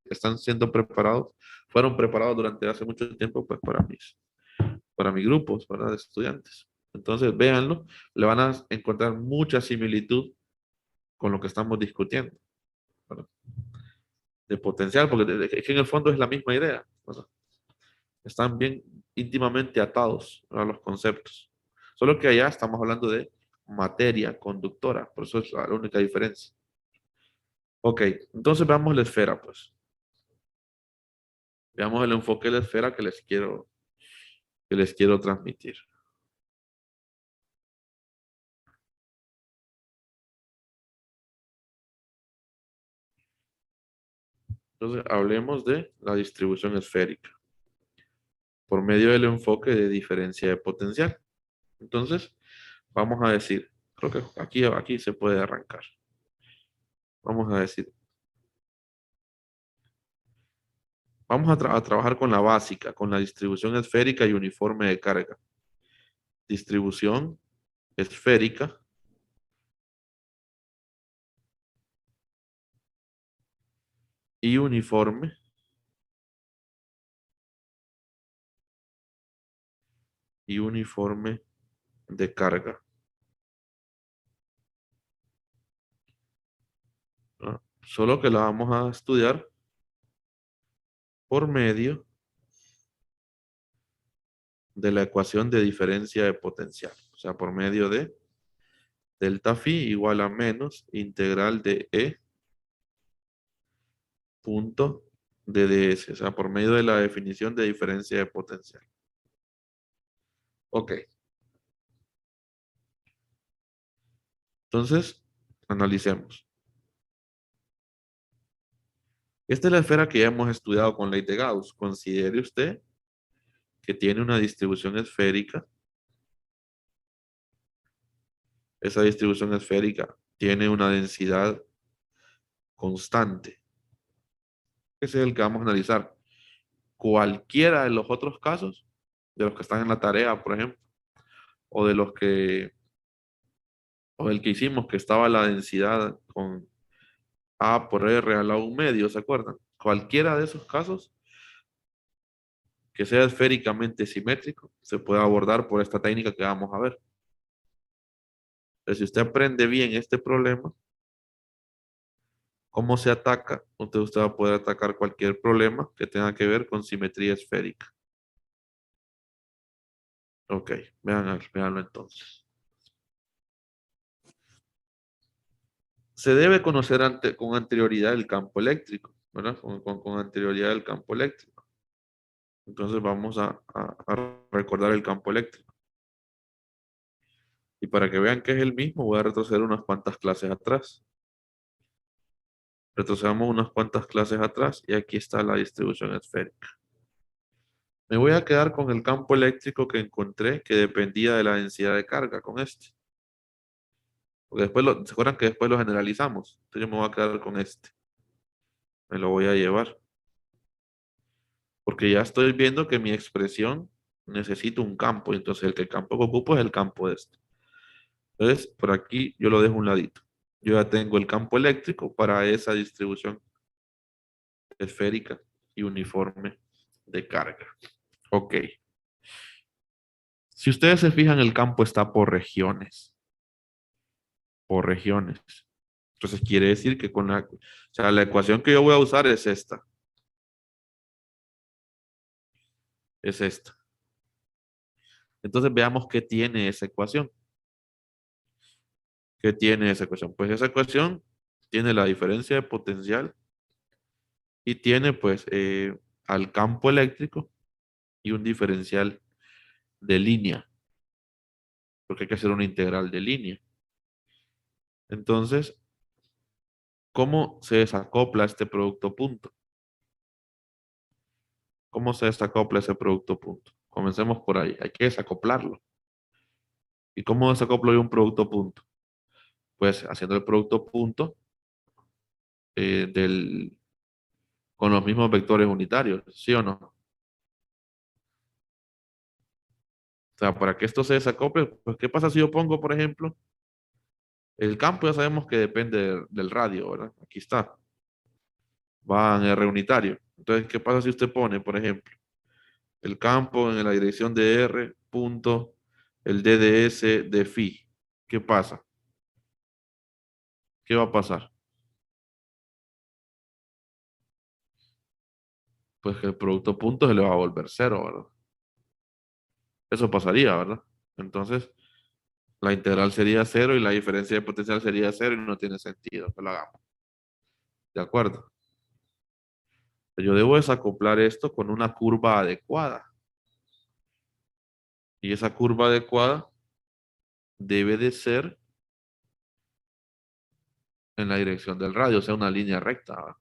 están siendo preparados, fueron preparados durante hace mucho tiempo pues para mis grupos, ¿verdad? De estudiantes. Entonces, véanlo, le van a encontrar mucha similitud con lo que estamos discutiendo, ¿verdad? De potencial, porque es que en el fondo es la misma idea, ¿verdad? Están bien íntimamente atados a los conceptos. Solo que allá estamos hablando de materia conductora, por eso es la única diferencia. Ok, entonces veamos la esfera, pues. Veamos el enfoque de la esfera que les quiero transmitir. Entonces, hablemos de la distribución esférica por medio del enfoque de diferencia de potencial. Entonces, vamos a decir, creo que aquí se puede arrancar. Vamos a decir, vamos a trabajar con la básica, con la distribución esférica y uniforme de carga. Distribución esférica y uniforme de carga, ¿no? Solo que la vamos a estudiar por medio de la ecuación de diferencia de potencial. O sea, por medio de delta phi igual a menos integral de E punto DDS, o sea, por medio de la definición de diferencia de potencial. Ok. Entonces, analicemos. Esta es la esfera que ya hemos estudiado con ley de Gauss. Considere usted que tiene una distribución esférica. Esa distribución esférica tiene una densidad constante. Ese es el que vamos a analizar. Cualquiera de los otros casos, de los que están en la tarea, por ejemplo, o de los que, o del que hicimos, que estaba la densidad con A por R a la 1/2, ¿se acuerdan? Cualquiera de esos casos que sea esféricamente simétrico se puede abordar por esta técnica que vamos a ver. Entonces, si usted aprende bien este problema, cómo se ataca, usted va a poder atacar cualquier problema que tenga que ver con simetría esférica. Ok, véanlo entonces. Se debe conocer con anterioridad el campo eléctrico, ¿verdad? Con anterioridad el campo eléctrico. Entonces vamos a recordar el campo eléctrico. Y para que vean que es el mismo, voy a retroceder unas cuantas clases atrás. Retrocedamos unas cuantas clases atrás y aquí está la distribución esférica. Me voy a quedar con el campo eléctrico que encontré que dependía de la densidad de carga con este. Porque después ¿se acuerdan que después lo generalizamos? Entonces yo me voy a quedar con este. Me lo voy a llevar. Porque ya estoy viendo que mi expresión necesita un campo. Entonces el campo que ocupo es el campo de este. Entonces por aquí yo lo dejo a un ladito. Yo ya tengo el campo eléctrico para esa distribución esférica y uniforme de carga. Ok. Si ustedes se fijan, el campo está por regiones. Por regiones. Entonces quiere decir que la ecuación que yo voy a usar es esta. Es esta. Entonces veamos qué tiene esa ecuación. ¿Qué tiene esa ecuación? Pues esa ecuación tiene la diferencia de potencial y tiene pues al campo eléctrico y un diferencial de línea. Porque hay que hacer una integral de línea. Entonces, ¿cómo se desacopla este producto punto? ¿Cómo se desacopla ese producto punto? Comencemos por ahí. Hay que desacoplarlo. ¿Y cómo desacoplo yo un producto punto? Pues haciendo el producto punto con los mismos vectores unitarios, ¿sí o no? O sea, para que esto se desacople, pues ¿qué pasa si yo pongo, por ejemplo, el campo? Ya sabemos que depende del radio, ¿verdad? Aquí está. Va en R unitario. Entonces, ¿qué pasa si usted pone, por ejemplo, el campo en la dirección de R punto el DDS de phi? ¿Qué pasa? ¿Qué va a pasar? Pues que el producto punto se le va a volver cero, ¿verdad? Eso pasaría, ¿verdad? Entonces, la integral sería cero y la diferencia de potencial sería cero y no tiene sentido que lo hagamos. ¿De acuerdo? Yo debo desacoplar esto con una curva adecuada. Y esa curva adecuada debe de ser en la dirección del radio, o sea, una línea recta, ¿verdad?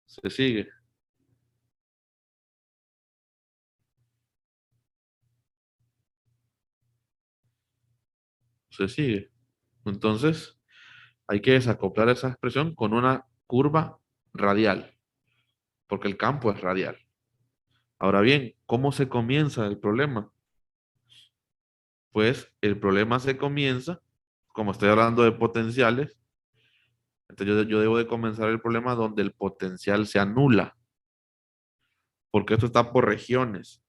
Se sigue. Se sigue. Entonces, hay que desacoplar esa expresión con una curva radial, porque el campo es radial. Ahora bien, ¿cómo se comienza el problema? Pues el problema se comienza, como estoy hablando de potenciales, entonces yo debo de comenzar el problema donde el potencial se anula, porque esto está por regiones.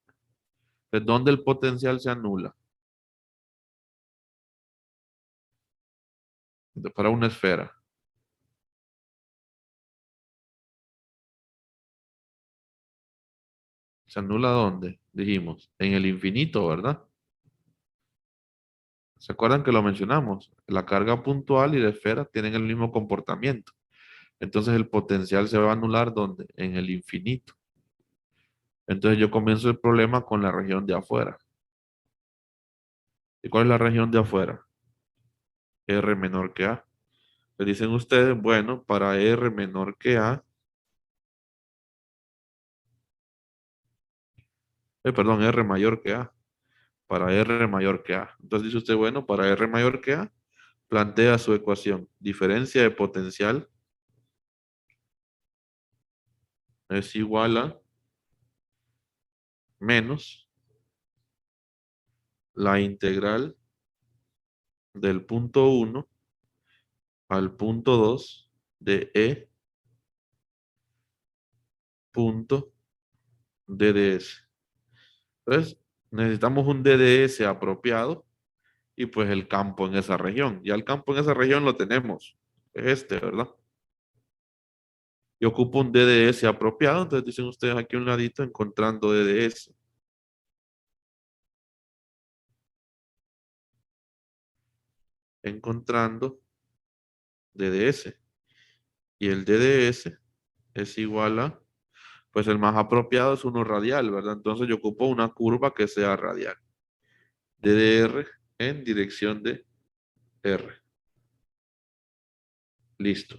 Entonces, ¿dónde el potencial se anula? Para una esfera. ¿Se anula dónde? Dijimos, en el infinito, ¿verdad? ¿Se acuerdan que lo mencionamos? La carga puntual y la esfera tienen el mismo comportamiento. Entonces el potencial se va a anular ¿dónde? En el infinito. Entonces yo comienzo el problema con la región de afuera. ¿Y cuál es la región de afuera? R menor que A. Le dicen ustedes, bueno, para R menor que A, perdón, R mayor que A. Para R mayor que A. Entonces dice usted, bueno, para R mayor que A, plantea su ecuación. Diferencia de potencial es igual a menos la integral del punto 1 al punto 2 de E punto DDS. Entonces, necesitamos un DDS apropiado y pues el campo en esa región. Ya el campo en esa región lo tenemos. Es este, ¿verdad? Y ocupo un DDS apropiado. Entonces dicen ustedes aquí a un ladito encontrando DDS. Encontrando DDS. Y el DDS es igual a, pues el más apropiado es uno radial, ¿verdad? Entonces yo ocupo una curva que sea radial. DDR en dirección de R. Listo.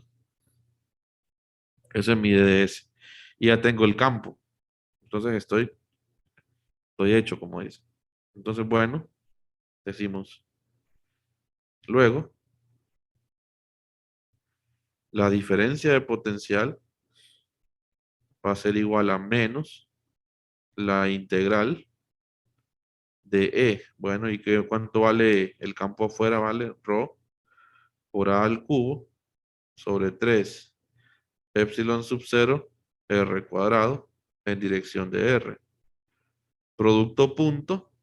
Ese es mi DDS. Y ya tengo el campo. Entonces estoy hecho, como dice. Entonces, bueno, decimos. Luego, la diferencia de potencial va a ser igual a menos la integral de E. Bueno, ¿y cuánto vale el campo afuera? Vale ρ por A al cubo sobre 3 epsilon sub 0 R cuadrado en dirección de R. Producto punto,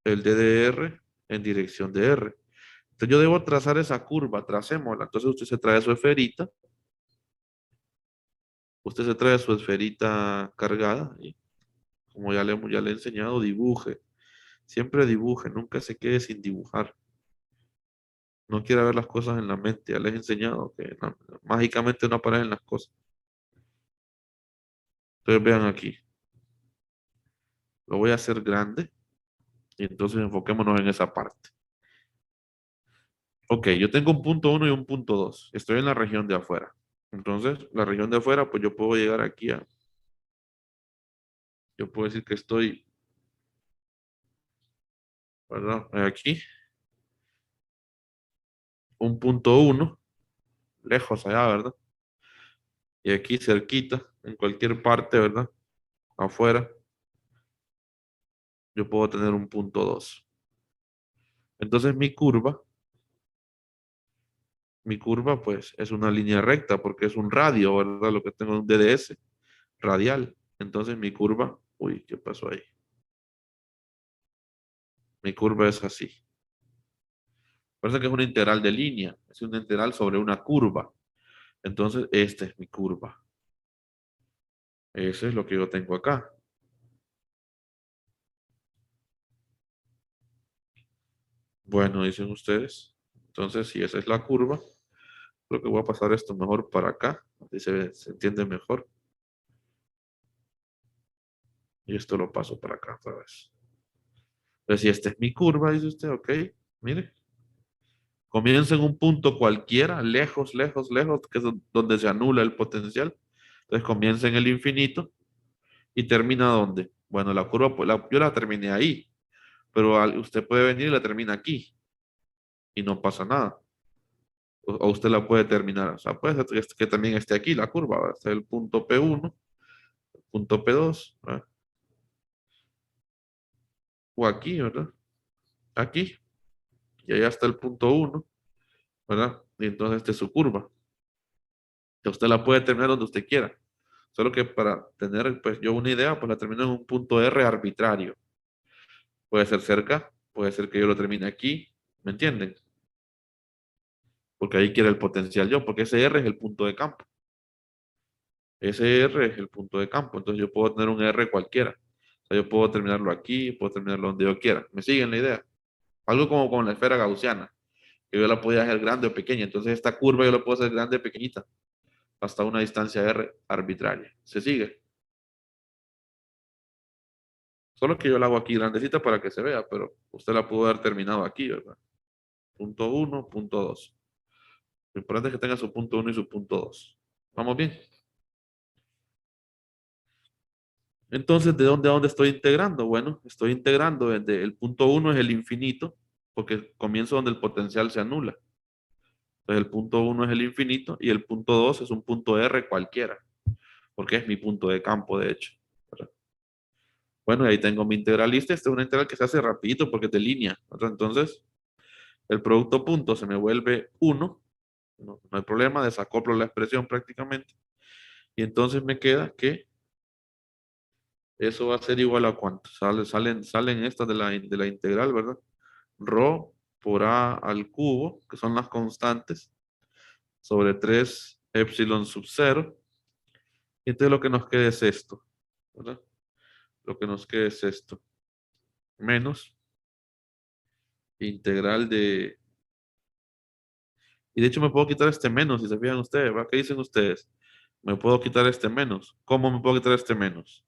el DDR en dirección de R. Entonces yo debo trazar esa curva, tracémosla. Entonces usted se trae su esferita. Usted se trae su esferita cargada y como ya le he enseñado, dibuje. Siempre dibuje, nunca se quede sin dibujar. No quiera ver las cosas en la mente. Ya les he enseñado que mágicamente no aparecen las cosas. Entonces vean aquí. Lo voy a hacer grande y entonces enfoquémonos en esa parte. Ok, yo tengo un punto 1 y un punto 2. Estoy en la región de afuera. Entonces, la región de afuera, pues yo puedo llegar aquí a... Yo puedo decir que estoy, ¿verdad? Aquí. Un punto 1, lejos allá, ¿verdad? Y aquí cerquita, en cualquier parte, ¿verdad? Afuera, yo puedo tener un punto 2. Entonces mi curva pues es una línea recta porque es un radio, ¿verdad? Lo que tengo es un DDS radial. Entonces mi curva, uy, ¿qué pasó ahí? Mi curva es así. Parece que es una integral de línea, es una integral sobre una curva. Entonces esta es mi curva. Eso es lo que yo tengo acá. Bueno, dicen ustedes. Entonces, si esa es la curva, creo que voy a pasar esto mejor para acá, así se entiende mejor. Y esto lo paso para acá otra vez. Entonces, si esta es mi curva, dice usted, ok, mire. Comienza en un punto cualquiera, lejos, lejos, lejos, que es donde se anula el potencial. Entonces comienza en el infinito y termina ¿dónde? Bueno, la curva, pues, yo la terminé ahí, pero usted puede venir y la termina aquí y no pasa nada. O usted la puede terminar, o sea, puede ser que también esté aquí la curva, ¿verdad? Este es el punto P1, el punto P2, ¿verdad? O aquí, ¿verdad? Aquí, y allá está el punto 1, ¿verdad? Y entonces esta es su curva. Que usted la puede terminar donde usted quiera. Solo que para tener pues yo una idea, pues la termino en un punto R arbitrario. Puede ser cerca, puede ser que yo lo termine aquí, ¿me entienden? Porque ahí quiere el potencial yo, porque ese R es el punto de campo. Ese R es el punto de campo, entonces yo puedo tener un R cualquiera. O sea, yo puedo terminarlo aquí, puedo terminarlo donde yo quiera. ¿Me siguen la idea? Algo como con la esfera gaussiana, que yo la podía hacer grande o pequeña. Entonces esta curva yo la puedo hacer grande o pequeñita. hasta una distancia R arbitraria. ¿Se sigue? Solo que yo la hago aquí grandecita para que se vea, pero usted la pudo haber terminado aquí, ¿verdad? Punto 1, punto 2. Lo importante es que tenga su punto 1 y su punto 2. ¿Vamos bien? Entonces, ¿de dónde a dónde estoy integrando? Bueno, estoy integrando desde el punto 1 es el infinito, porque comienzo donde el potencial se anula. Entonces, el punto 1 es el infinito y el punto 2 es un punto R cualquiera, porque es mi punto de campo, de hecho. ¿Verdad? Bueno, y ahí tengo mi integralista. Esta es una integral que se hace rapidito porque es de línea, ¿verdad? Entonces, el producto punto se me vuelve 1. No hay problema, desacoplo la expresión prácticamente. Y entonces me queda que eso va a ser igual a cuánto. Salen estas de la integral, ¿verdad? Rho por a al cubo, que son las constantes, sobre 3 epsilon sub 0. Y entonces lo que nos queda es esto, ¿verdad? Lo que nos queda es esto. Menos integral de... Y de hecho me puedo quitar este menos, si se fijan ustedes, ¿verdad? ¿Qué dicen ustedes? Me puedo quitar este menos. ¿Cómo me puedo quitar este menos?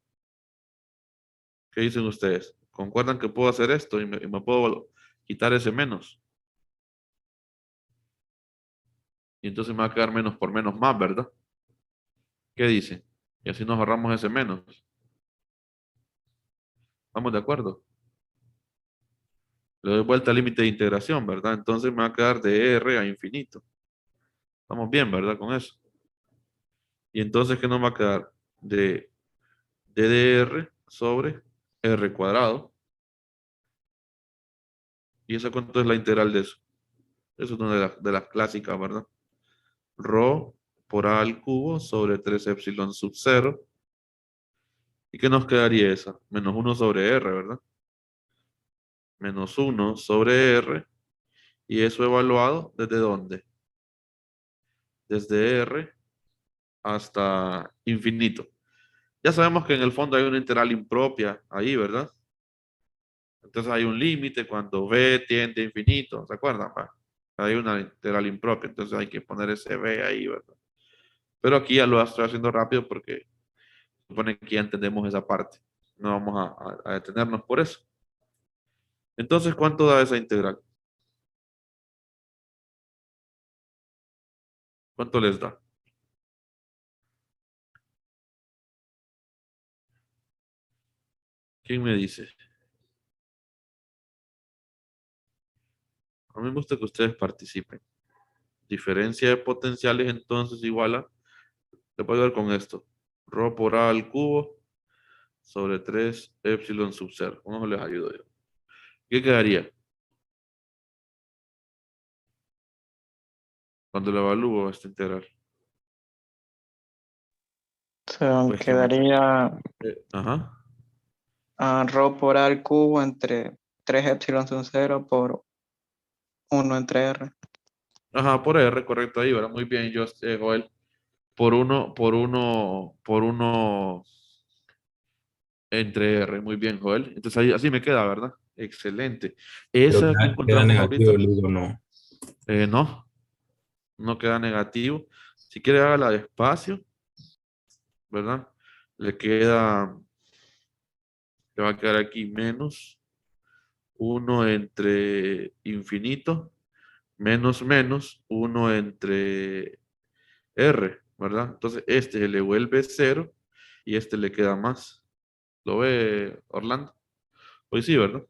¿Qué dicen ustedes? ¿Concuerdan que puedo hacer esto y me puedo quitar ese menos? Y entonces me va a quedar menos por menos más, ¿verdad? ¿Qué dicen? Y así nos ahorramos ese menos. ¿Estamos de acuerdo? Le doy vuelta al límite de integración, ¿verdad? Entonces me va a quedar de R a infinito. Estamos bien, ¿verdad? Con eso. Y entonces, ¿qué nos va a quedar? De dr sobre R cuadrado. ¿Y eso cuánto es la integral de eso? Eso es una de las clásicas, ¿verdad? Rho por a al cubo sobre 3 epsilon sub 0. ¿Y qué nos quedaría esa? Menos 1 sobre R, ¿verdad? Menos 1 sobre R. ¿Y eso evaluado desde dónde? Desde R hasta infinito. Ya sabemos que en el fondo hay una integral impropia ahí, ¿verdad? Entonces hay un límite cuando b tiende a infinito, ¿se acuerdan? Hay una integral impropia, entonces hay que poner ese b ahí, ¿verdad? Pero aquí ya lo estoy haciendo rápido porque supone que ya entendemos esa parte. No vamos a detenernos por eso. Entonces, ¿cuánto da esa integral? ¿Cuánto les da? ¿Quién me dice? A mí me gusta que ustedes participen. Diferencia de potenciales entonces igual a, le puedo ver con esto, rho por a al cubo sobre 3 epsilon sub 0. ¿Cómo les ayudo yo? ¿Qué quedaría? Cuando lo evalúo esta integral. Pues que Quedaría ajá. rho por a al cubo entre 3 epsilon sub 0 por 1 entre R. Ajá, por R, correcto ahí, ¿verdad? Muy bien, yo, Joel. Por uno entre R. Muy bien, Joel. Entonces ahí, así me queda, ¿verdad? Excelente. Pero Esa que queda encontramos negativo, ahorita, Lugo, no. no, no queda negativo. Si quiere, hágala despacio, ¿verdad? Le queda, le va a quedar aquí menos 1 entre infinito, menos menos 1 entre R, ¿verdad? Entonces este se le vuelve 0 y este le queda más. ¿Lo ve, Orlando? Pues sí, ¿verdad?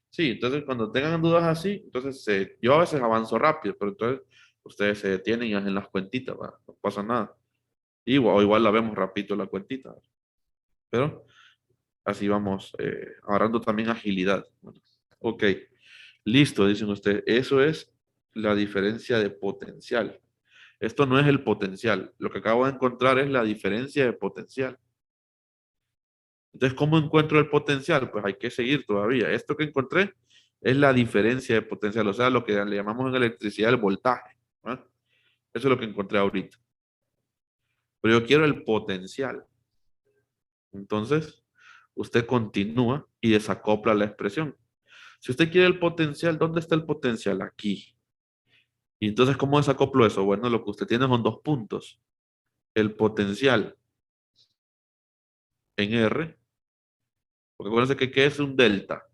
Sí, entonces cuando tengan dudas así, entonces yo a veces avanzo rápido, pero entonces ustedes se detienen y hacen las cuentitas, ¿verdad? No pasa nada. Igual, o igual la vemos rapidito la cuentita, ¿verdad? Pero así vamos ahorrando también agilidad. Bueno, ok, listo, dicen ustedes. Eso es la diferencia de potencial. Esto no es el potencial. Lo que acabo de encontrar es la diferencia de potencial. Entonces, ¿cómo encuentro el potencial? Pues hay que seguir todavía. Esto que encontré es la diferencia de potencial, o sea, lo que le llamamos en electricidad el voltaje, ¿no? Eso es lo que encontré ahorita. Pero yo quiero el potencial. Entonces, usted continúa y desacopla la expresión. Si usted quiere el potencial, ¿dónde está el potencial? Aquí. Y entonces, ¿cómo desacoplo eso? Bueno, lo que usted tiene son dos puntos. el potencial en R, porque acuérdense que ¿qué es un delta?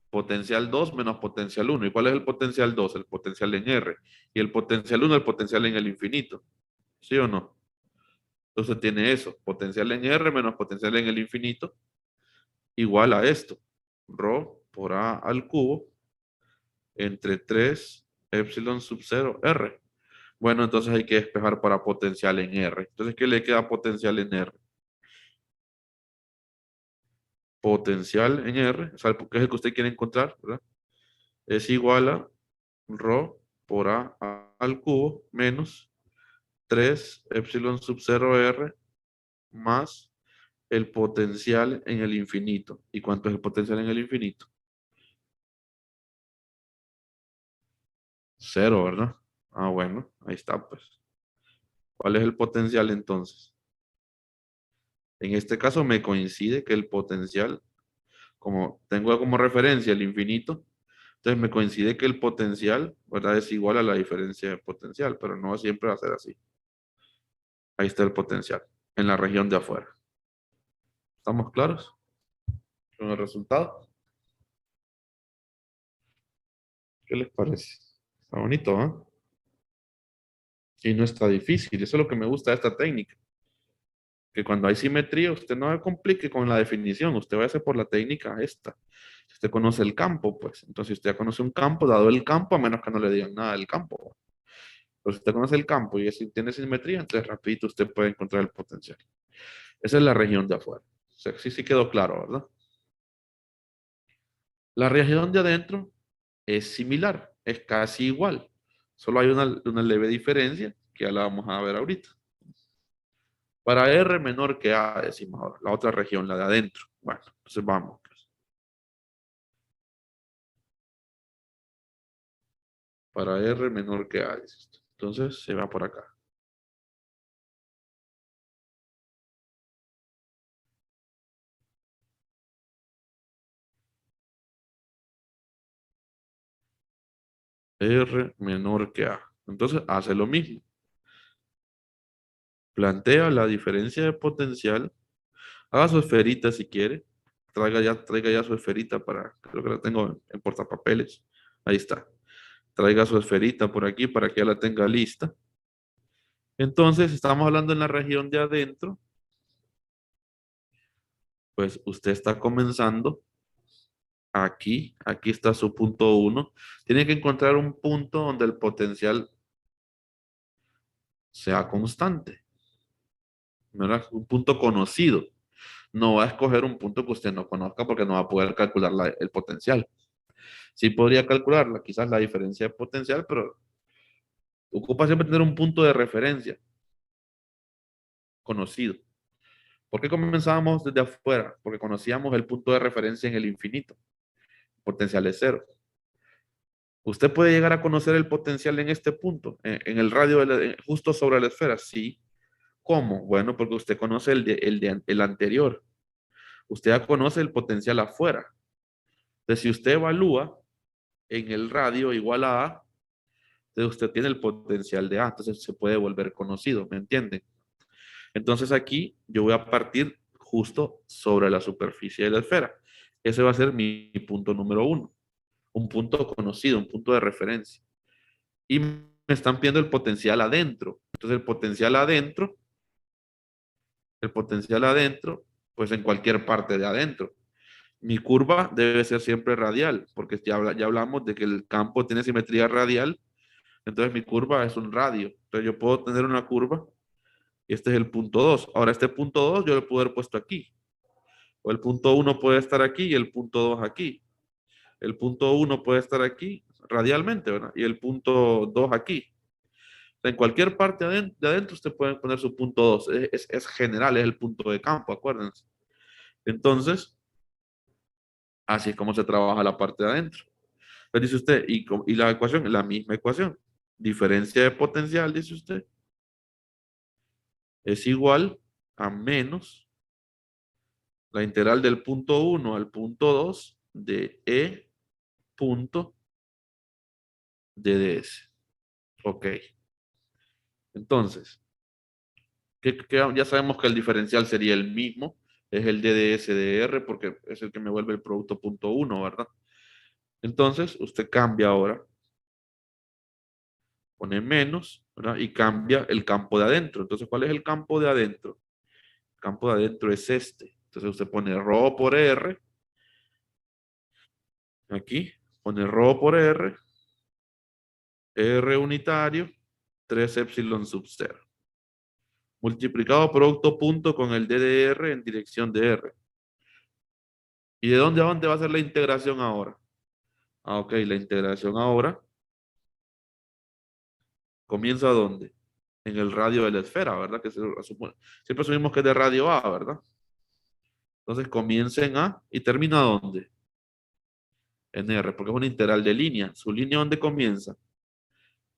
Potencial 2 menos potencial 1. ¿Y cuál es el potencial 2? El potencial en R. Y el potencial 1, el potencial en el infinito. ¿Sí o no? Entonces tiene eso. Potencial en R menos potencial en el infinito igual a esto. Rho por A al cubo entre 3 epsilon sub 0 R. Bueno, entonces hay que despejar para potencial en R. Entonces, ¿qué le queda potencial en R? Potencial en R, o sea, que es el que usted quiere encontrar, ¿verdad? Es igual a rho por A al cubo menos 3 epsilon sub 0 R más el potencial en el infinito. ¿Y cuánto es el potencial en el infinito? 0, ¿verdad? Ah, bueno, ahí está, pues. ¿Cuál es el potencial entonces? En este caso me coincide que el potencial, como tengo como referencia el infinito, entonces me coincide que el potencial, ¿verdad? Es igual a la diferencia de potencial, pero no siempre va a ser así. Ahí está el potencial, en la región de afuera. ¿Estamos claros con el resultado? ¿Qué les parece? Está bonito, ¿eh? Y no está difícil. Eso es lo que me gusta de esta técnica. Que cuando hay simetría, usted no se complique con la definición. Usted va a hacer por la técnica esta. Si usted conoce el campo, pues. Entonces, si usted ya conoce un campo, dado el campo, a menos que no le digan nada del campo. Pero si usted conoce el campo y si tiene simetría, entonces rapidito usted puede encontrar el potencial. Esa es la región de afuera. O sea, sí quedó claro, ¿verdad? La región de adentro es similar, es casi igual. Solo hay una leve diferencia que ya la vamos a ver ahorita. Para R menor que A, decimos ahora, la otra región, la de adentro. Bueno, entonces vamos. Pues. Para R menor que A, dice esto. Entonces se va por acá. R menor que A. Entonces hace lo mismo. Plantea la diferencia de potencial. Haga su esferita si quiere. Traiga ya su esferita para, creo que la tengo en portapapeles. Ahí está. Traiga su esferita por aquí para que ya la tenga lista. Entonces, estamos hablando en la región de adentro. Pues usted está comenzando aquí. Aquí está su punto 1. Tiene que encontrar un punto donde el potencial sea constante. ¿Verdad? Un punto conocido. No va a escoger un punto que usted no conozca porque no va a poder calcular el potencial. Sí podría calcularla, quizás la diferencia de potencial, pero ocupa siempre tener un punto de referencia conocido. ¿Por qué comenzábamos desde afuera? Porque conocíamos el punto de referencia en el infinito. Potencial es 0. ¿Usted puede llegar a conocer el potencial en este punto, en el radio justo sobre la esfera? Sí. ¿Cómo? Bueno, porque usted conoce el anterior. Usted ya conoce el potencial afuera. Entonces, si usted evalúa en el radio igual a A, entonces usted tiene el potencial de A, entonces se puede volver conocido, ¿me entienden? Entonces aquí yo voy a partir justo sobre la superficie de la esfera. Ese va a ser mi punto número 1, un punto conocido, un punto de referencia. Y me están pidiendo el potencial adentro. Entonces el potencial adentro, pues en cualquier parte de adentro. Mi curva debe ser siempre radial, porque ya hablamos de que el campo tiene simetría radial, entonces mi curva es un radio. Entonces yo puedo tener una curva y este es el punto 2. Ahora este punto 2 yo lo puedo haber puesto aquí. O el punto 1 puede estar aquí y el punto 2 aquí. El punto 1 puede estar aquí radialmente, ¿verdad? Y el punto 2 aquí. En cualquier parte de adentro usted puede poner su punto 2. Es general, es el punto de campo, acuérdense. Entonces, así es como se trabaja la parte de adentro. Entonces dice usted, y la ecuación, la misma ecuación. Diferencia de potencial, dice usted, es igual a menos la integral del punto 1 al punto 2 de E punto de ds. Ok. Entonces, ya sabemos que el diferencial sería el mismo, es el DDS de R, porque es el que me vuelve el producto punto 1, ¿verdad? Entonces, usted cambia ahora, pone menos, ¿verdad? Y cambia el campo de adentro. Entonces, ¿cuál es el campo de adentro? El campo de adentro es este. Entonces, usted pone ρ por R, aquí, pone ρ por R, R unitario, 3 epsilon sub 0. Multiplicado producto punto con el DDR en dirección de R. ¿Y de dónde a dónde va a ser la integración ahora? Ah, ok, la integración ahora comienza ¿dónde? En el radio de la esfera, ¿verdad? Siempre asumimos que es de radio A, ¿verdad? Entonces comienza en A y termina ¿dónde? En R, porque es una integral de línea. ¿Su línea dónde comienza?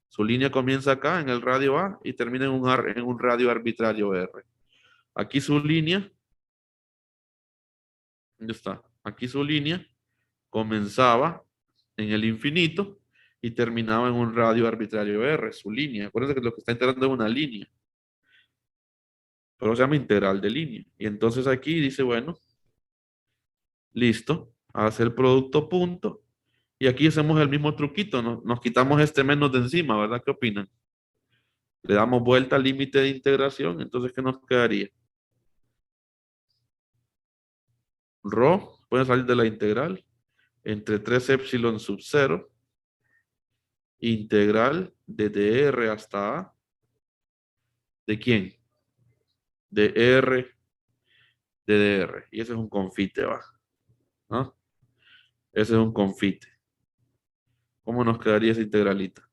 Su línea comienza acá en el radio A y termina en un radio arbitrario R. Aquí su línea, ¿dónde está? Aquí su línea comenzaba en el infinito y terminaba en un radio arbitrario R, su línea. Acuérdense que lo que está integrando es una línea, pero se llama integral de línea. Y entonces aquí dice, bueno, listo, hace el producto punto. Y aquí hacemos el mismo truquito, nos quitamos este menos de encima, ¿verdad? ¿Qué opinan? Le damos vuelta al límite de integración, entonces ¿qué nos quedaría? Rho puede salir de la integral entre 3 epsilon sub 0, integral desde R hasta A. ¿De quién? De R, de DR. Y ese es un confite, va. ¿No? Ese es un confite. ¿Cómo nos quedaría esa integralita?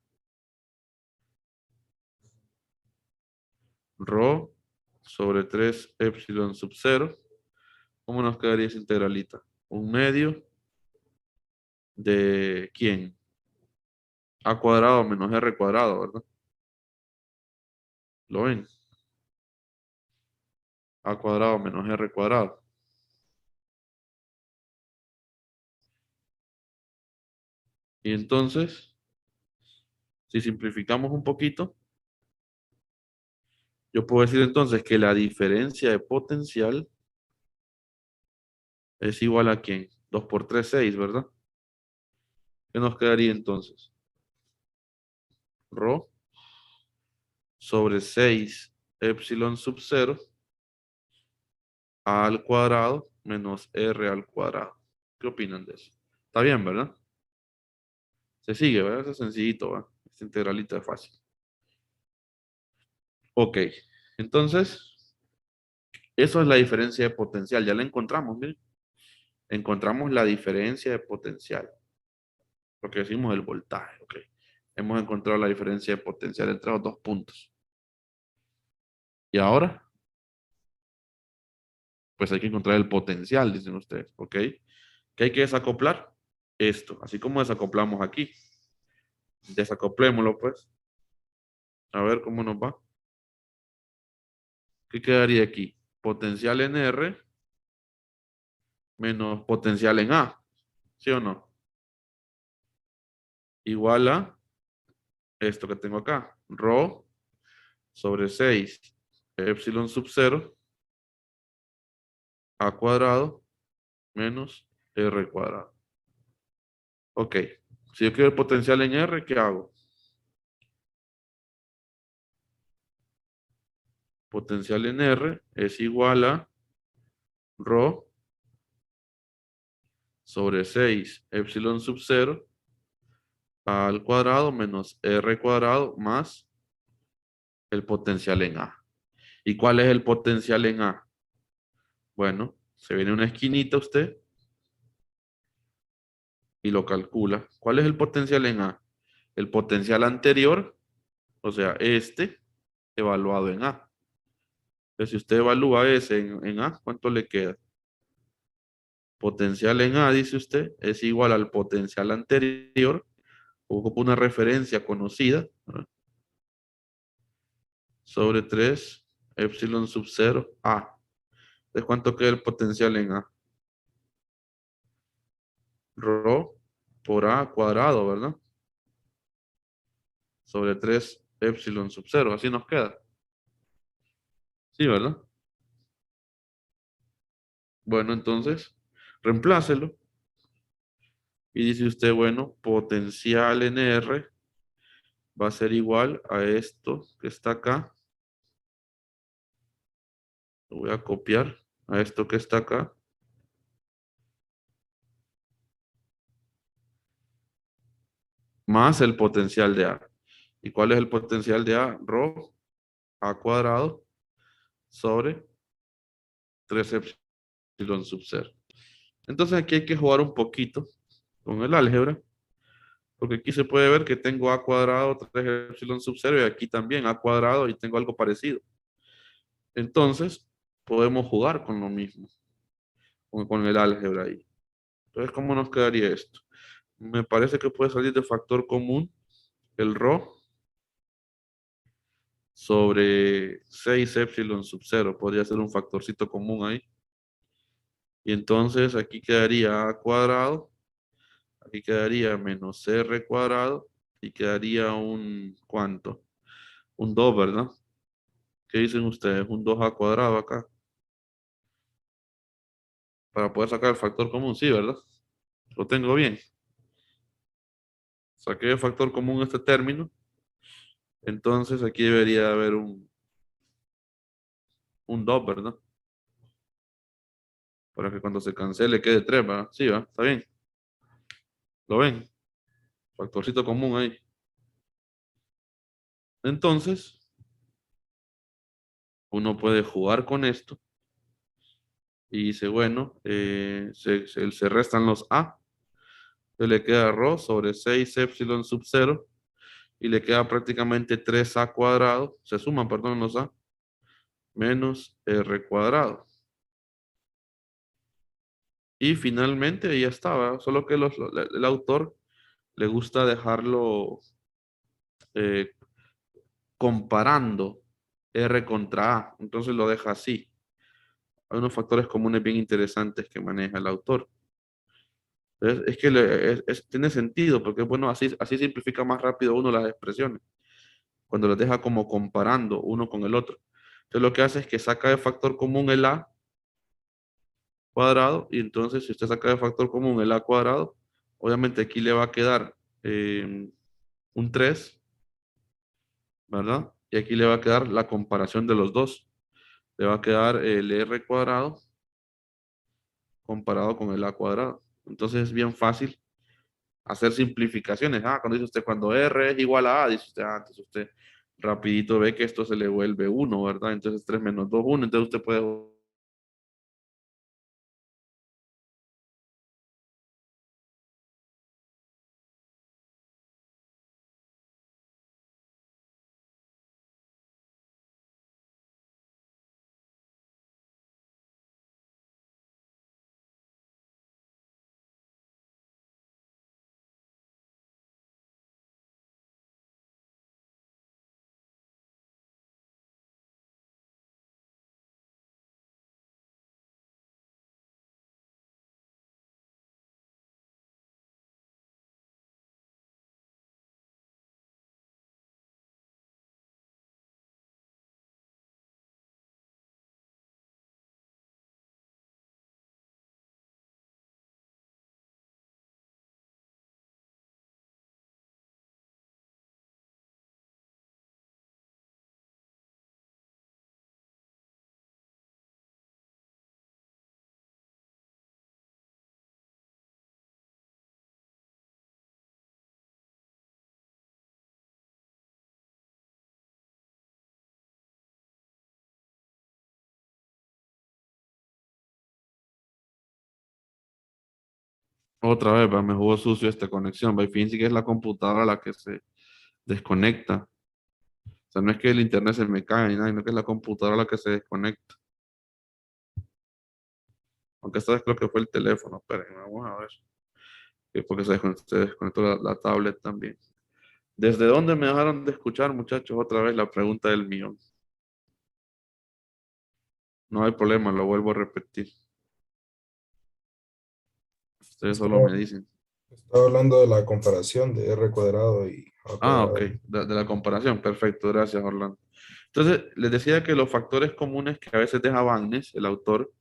Rho sobre 3 epsilon sub 0. ¿Cómo nos quedaría esa integralita? Un medio de ¿quién? A cuadrado menos R cuadrado, ¿verdad? ¿Lo ven? A cuadrado menos R cuadrado. Y entonces, si simplificamos un poquito, yo puedo decir entonces que la diferencia de potencial es igual a ¿quién? 2 por 3, 6, ¿verdad? ¿Qué nos quedaría entonces? Rho sobre 6 epsilon sub 0 a al cuadrado menos R al cuadrado. ¿Qué opinan de eso? Está bien, ¿verdad? Se sigue, ¿verdad? Eso es sencillito, ¿va? Esta integralita es fácil. Ok, entonces, eso es la diferencia de potencial. Ya la encontramos, miren. Encontramos la diferencia de potencial. Porque decimos el voltaje, ok. Hemos encontrado la diferencia de potencial entre los dos puntos. Y ahora, pues hay que encontrar el potencial, dicen ustedes, ¿ok? ¿Qué hay que desacoplar? Esto, así como desacoplamos aquí. Desacoplémoslo, pues. A ver cómo nos va. ¿Qué quedaría aquí? Potencial en R menos potencial en A. ¿Sí o no? Igual a esto que tengo acá. Rho sobre 6 epsilon sub 0 A cuadrado menos R cuadrado. Ok. Si yo quiero el potencial en R, ¿qué hago? Potencial en R es igual a Rho sobre 6 epsilon sub 0 al cuadrado menos R cuadrado más el potencial en A. ¿Y cuál es el potencial en A? Bueno, se viene una esquinita usted y lo calcula. ¿Cuál es el potencial en A? El potencial anterior, o sea, este, evaluado en A. Entonces, si usted evalúa ese en A, ¿cuánto le queda? Potencial en A, dice usted, es igual al potencial anterior. Ocupa una referencia conocida, ¿verdad? Sobre 3 epsilon sub 0 A. ¿De cuánto queda el potencial en A? Rho por A cuadrado, ¿verdad? Sobre 3 epsilon sub 0. Así nos queda. Sí, ¿verdad? Bueno, entonces, reemplácelo. Y dice usted, bueno, potencial en R va a ser igual a esto que está acá. Lo voy a copiar a esto que está acá. Más el potencial de A. ¿Y cuál es el potencial de A? Rho A cuadrado sobre 3 epsilon sub 0. Entonces aquí hay que jugar un poquito con el álgebra, porque aquí se puede ver que tengo A cuadrado 3 epsilon sub 0 y aquí también A cuadrado y tengo algo parecido. Entonces podemos jugar con lo mismo, con el álgebra ahí. Entonces, ¿cómo nos quedaría esto? Me parece que puede salir de factor común el rho sobre 6 epsilon sub 0. Podría ser un factorcito común ahí. Y entonces aquí quedaría A cuadrado. Aquí quedaría menos R cuadrado. Y quedaría un, ¿cuánto? Un 2, ¿verdad? ¿Qué dicen ustedes? Un 2A cuadrado acá. Para poder sacar el factor común, sí, ¿verdad? Lo tengo bien. Saqué el factor común este término. Entonces aquí debería haber un 2, ¿verdad? Para que cuando se cancele quede 3, ¿va? Sí, ¿va? Está bien. ¿Lo ven? Factorcito común ahí. Entonces, uno puede jugar con esto y dice, bueno, se restan los A. Entonces le queda rho sobre 6 epsilon sub 0 y le queda prácticamente 3A cuadrado. Se suman, perdón, los A. Menos R cuadrado. Y finalmente ya estaba. Solo que el autor le gusta dejarlo eh, comparando R contra A. Entonces lo deja así. Hay unos factores comunes bien interesantes que maneja el autor. Es que tiene sentido, porque bueno, así simplifica más rápido uno las expresiones, cuando las deja como comparando uno con el otro. Entonces lo que hace es que saca de factor común el A cuadrado, y entonces si usted saca de factor común el A cuadrado, obviamente aquí le va a quedar un 3, ¿verdad? Y aquí le va a quedar la comparación de los dos. Le va a quedar el R cuadrado comparado con el A cuadrado. Entonces es bien fácil hacer simplificaciones. Cuando dice usted, cuando R es igual a dice usted, entonces usted rapidito ve que esto se le vuelve 1, ¿verdad? Entonces 3 menos 2, 1. Entonces usted puede... Otra vez, me jugó sucio esta conexión. ¿Va? Y fíjense que es la computadora la que se desconecta. O sea, no es que el internet se me cae ni nada, sino que es la computadora la que se desconecta. Aunque esta vez creo que fue el teléfono. Esperen, vamos a ver. Porque se desconectó la tablet también. ¿Desde dónde me dejaron de escuchar, muchachos? Otra vez la pregunta del millón. No hay problema, lo vuelvo a repetir. Ustedes solo Estaba, me dicen. estaba hablando de la comparación de R cuadrado y A Ok, cuadrado. de la comparación. Perfecto, gracias, Orlando. Entonces, les decía que los factores comunes que a veces deja Bagnes, el autor,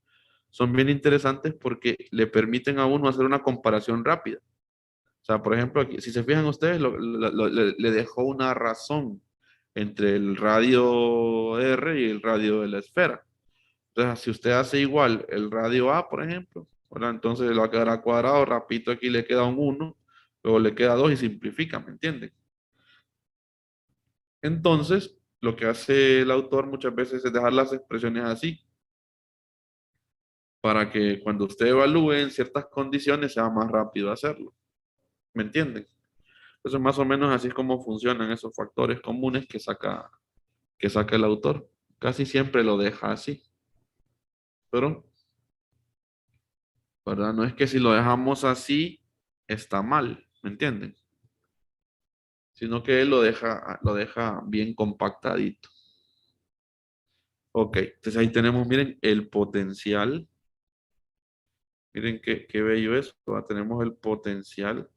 son bien interesantes porque le permiten a uno hacer una comparación rápida. O sea, por ejemplo, aquí, si se fijan ustedes, le dejó una razón entre el radio R y el radio de la esfera. Entonces, si usted hace igual el radio A, por ejemplo, ¿verdad? Entonces le va a quedar A cuadrado, rapidito aquí le queda un 1, luego le queda 2 y simplifica, ¿me entienden? Entonces, lo que hace el autor muchas veces es dejar las expresiones así, para que cuando usted evalúe en ciertas condiciones sea más rápido hacerlo. ¿Me entienden? Entonces, más o menos así es como funcionan esos factores comunes que saca el autor. Casi siempre lo deja así. Pero, ¿verdad? No es que si lo dejamos así, está mal. ¿Me entienden? Sino que él lo deja bien compactadito. Ok, entonces ahí tenemos, miren, el potencial. Miren qué bello es. Tenemos el potencial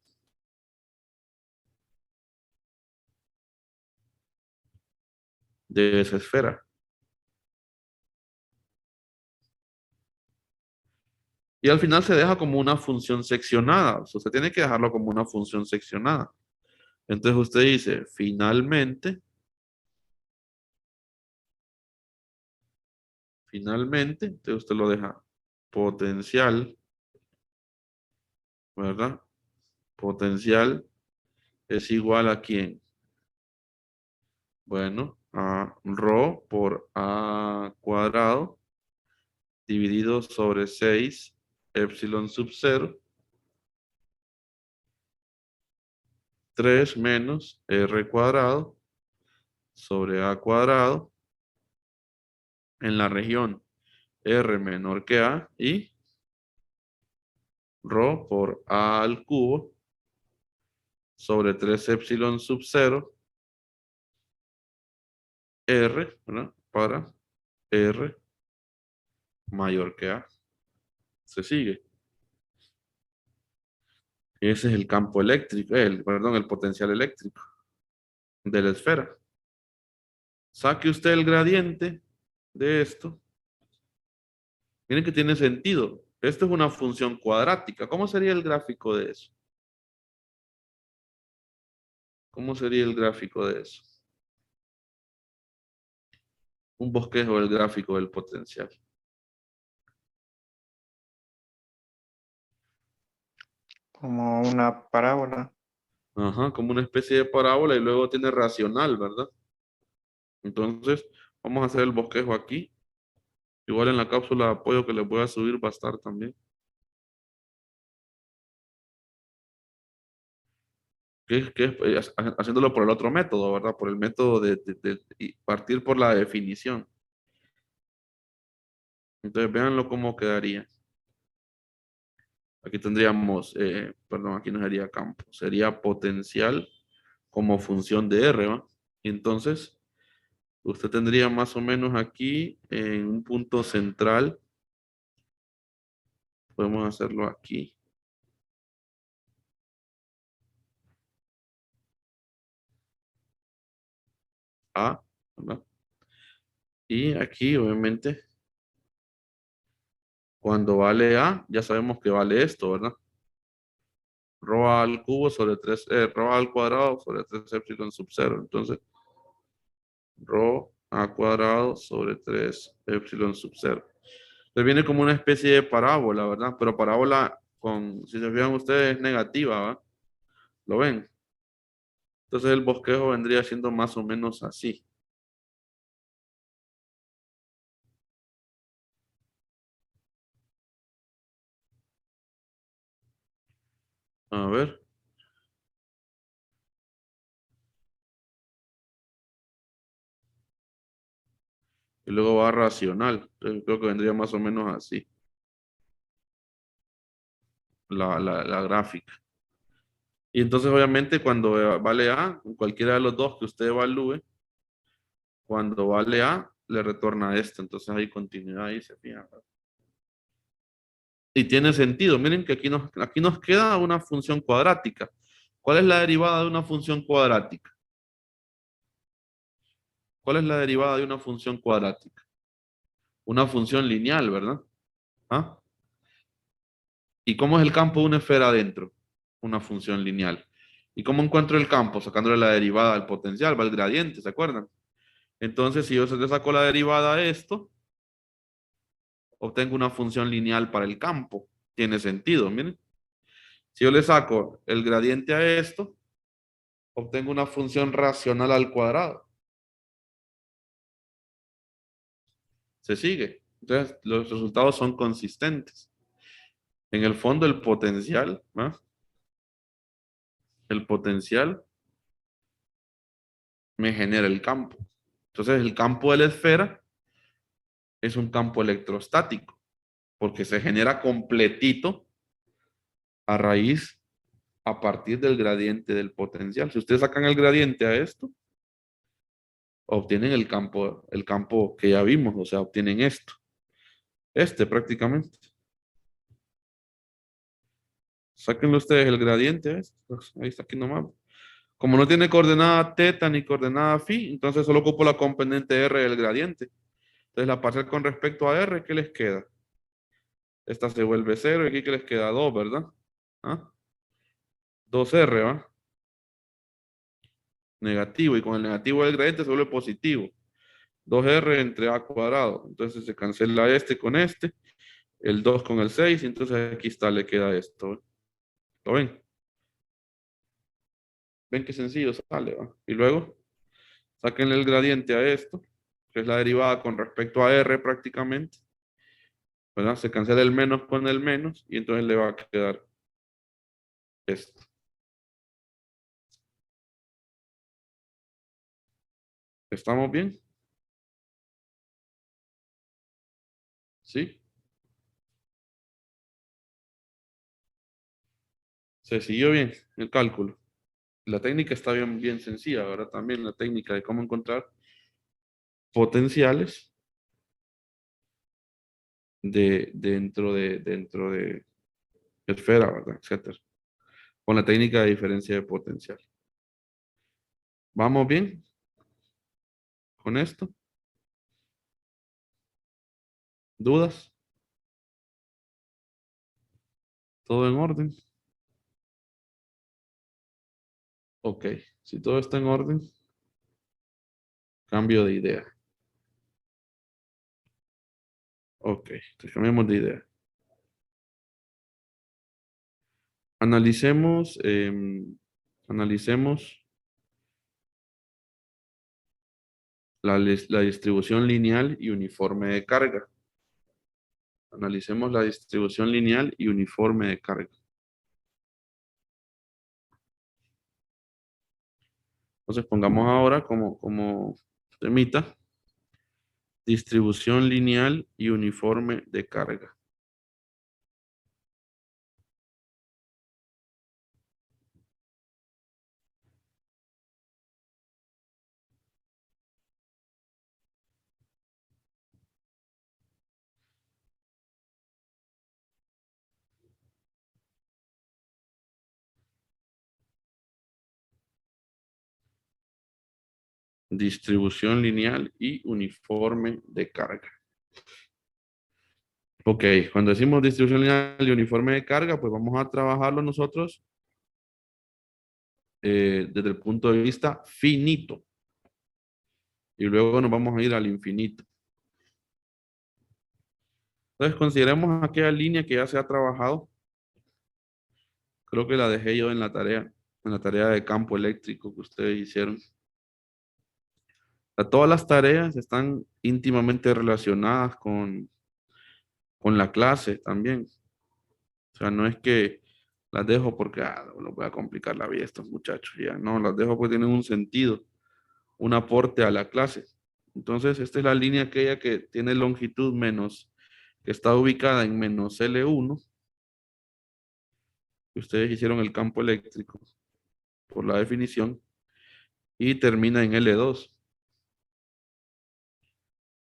de esa esfera. Y al final se deja como una función seccionada. O sea, usted tiene que dejarlo como una función seccionada. Entonces usted dice, finalmente, entonces usted lo deja potencial, ¿verdad? Potencial es igual a ¿quién? Bueno, a rho por a cuadrado dividido sobre 6 epsilon sub 0, 3 menos r cuadrado sobre a cuadrado en la región r menor que a y rho por a al cubo sobre 3 epsilon sub 0 r, ¿verdad? Para r mayor que a. Se sigue. Ese es el campo eléctrico, perdón, el potencial eléctrico de la esfera. Saque usted el gradiente de esto. Miren que tiene sentido. Esto es una función cuadrática. ¿Cómo sería el gráfico de eso? ¿Cómo sería el gráfico de eso? Un bosquejo del gráfico del potencial. Como una parábola. Ajá, como una especie de parábola y luego tiene racional, ¿verdad? Entonces, vamos a hacer el bosquejo aquí. Igual en la cápsula de apoyo que les voy a subir va a estar también. Haciéndolo por el otro método, ¿verdad? Por el método y partir por la definición. Entonces, véanlo cómo quedaría. Aquí tendríamos, perdón, aquí no sería campo, sería potencial como función de R, ¿va? Entonces, usted tendría más o menos aquí en un punto central, podemos hacerlo aquí. A, ¿verdad? Y aquí, obviamente, cuando vale A, ya sabemos que vale esto, ¿verdad? Rho A al cubo sobre 3, rho A al cuadrado sobre 3 epsilon sub 0. Entonces, rho A cuadrado sobre 3 epsilon sub 0. Entonces viene como una especie de parábola, ¿verdad? Pero parábola si se fijan ustedes, es negativa, ¿va? ¿Lo ven? Entonces el bosquejo vendría siendo más o menos así. A ver. Y luego va racional. Entonces creo que vendría más o menos así. La gráfica. Y entonces obviamente cuando vale A, cualquiera de los dos que usted evalúe, cuando vale A, le retorna esto. Entonces hay continuidad ahí, se fijan. Y tiene sentido. Miren que aquí nos queda una función cuadrática. ¿Cuál es la derivada de una función cuadrática? ¿Cuál es la derivada de una función cuadrática? Una función lineal, ¿verdad? ¿Ah? ¿Y cómo es el campo de una esfera adentro? Una función lineal. ¿Y cómo encuentro el campo? Sacándole la derivada al potencial, va el gradiente, ¿se acuerdan? Entonces, si yo le saco la derivada a esto, obtengo una función lineal para el campo. Tiene sentido, miren. Si yo le saco el gradiente a esto, obtengo una función racional al cuadrado. ¿Se sigue? Entonces, los resultados son consistentes. En el fondo, el potencial, ¿ah? El potencial me genera el campo. Entonces, el campo de la esfera es un campo electrostático, porque se genera completito a raíz, a partir del gradiente del potencial. Si ustedes sacan el gradiente a esto, obtienen el campo que ya vimos, o sea, obtienen esto. Este prácticamente. Sáquenlo ustedes el gradiente a esto. Pues, ahí está aquí nomás. Como no tiene coordenada teta ni coordenada phi, entonces solo ocupo la componente r del gradiente. Entonces la parcial con respecto a r, ¿qué les queda? Esta se vuelve 0 y aquí que les queda 2, ¿verdad? ¿Ah? 2r, ¿va? Negativo, y con el negativo del gradiente se vuelve positivo. 2r entre a cuadrado. Entonces se cancela este con este, el 2 con el 6, y entonces aquí está, le queda esto. ¿Lo ven? ¿Ven qué sencillo sale, ¿va? Y luego, sáquenle el gradiente a esto, que es la derivada con respecto a r prácticamente. ¿Verdad? Se cancela el menos con el menos, y entonces le va a quedar esto. ¿Estamos bien? ¿Sí? ¿Se siguió bien el cálculo? La técnica está bien, bien sencilla, ¿verdad? También la técnica de cómo encontrar potenciales dentro de esfera, ¿verdad? Etcétera. Con la técnica de diferencia de potencial. ¿Vamos bien con esto? ¿Dudas? ¿Todo en orden? Ok, si todo está en orden, cambio de idea. Ok, entonces cambiamos de idea. Analicemos, analicemos la distribución lineal y uniforme de carga. Analicemos la distribución lineal y uniforme de carga. Entonces pongamos ahora como temita distribución lineal y uniforme de carga. Distribución lineal y uniforme de carga. Ok, cuando decimos distribución lineal y uniforme de carga, pues vamos a trabajarlo nosotros desde el punto de vista finito. Y luego nos vamos a ir al infinito. Entonces consideremos aquella línea que ya se ha trabajado. Creo que la dejé yo en la tarea de campo eléctrico que ustedes hicieron. Todas las tareas están íntimamente relacionadas con la clase también. O sea, no es que las dejo porque no voy a complicar la vida a estos muchachos. Ya no, las dejo porque tienen un sentido, un aporte a la clase. Entonces, esta es la línea aquella que tiene longitud menos, que está ubicada en menos L1. Ustedes hicieron el campo eléctrico por la definición y termina en L2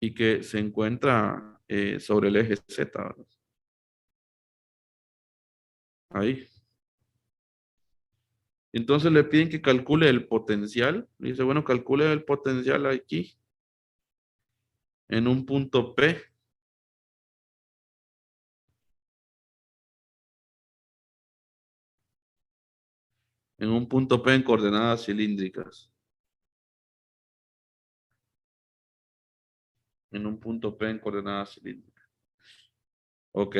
y que se encuentra sobre el eje Z, ¿verdad? Ahí. Entonces le piden que calcule el potencial. Dice, bueno, calcule el potencial aquí. en un punto P en coordenadas cilíndricas. En un punto P en coordenadas cilíndricas. Ok.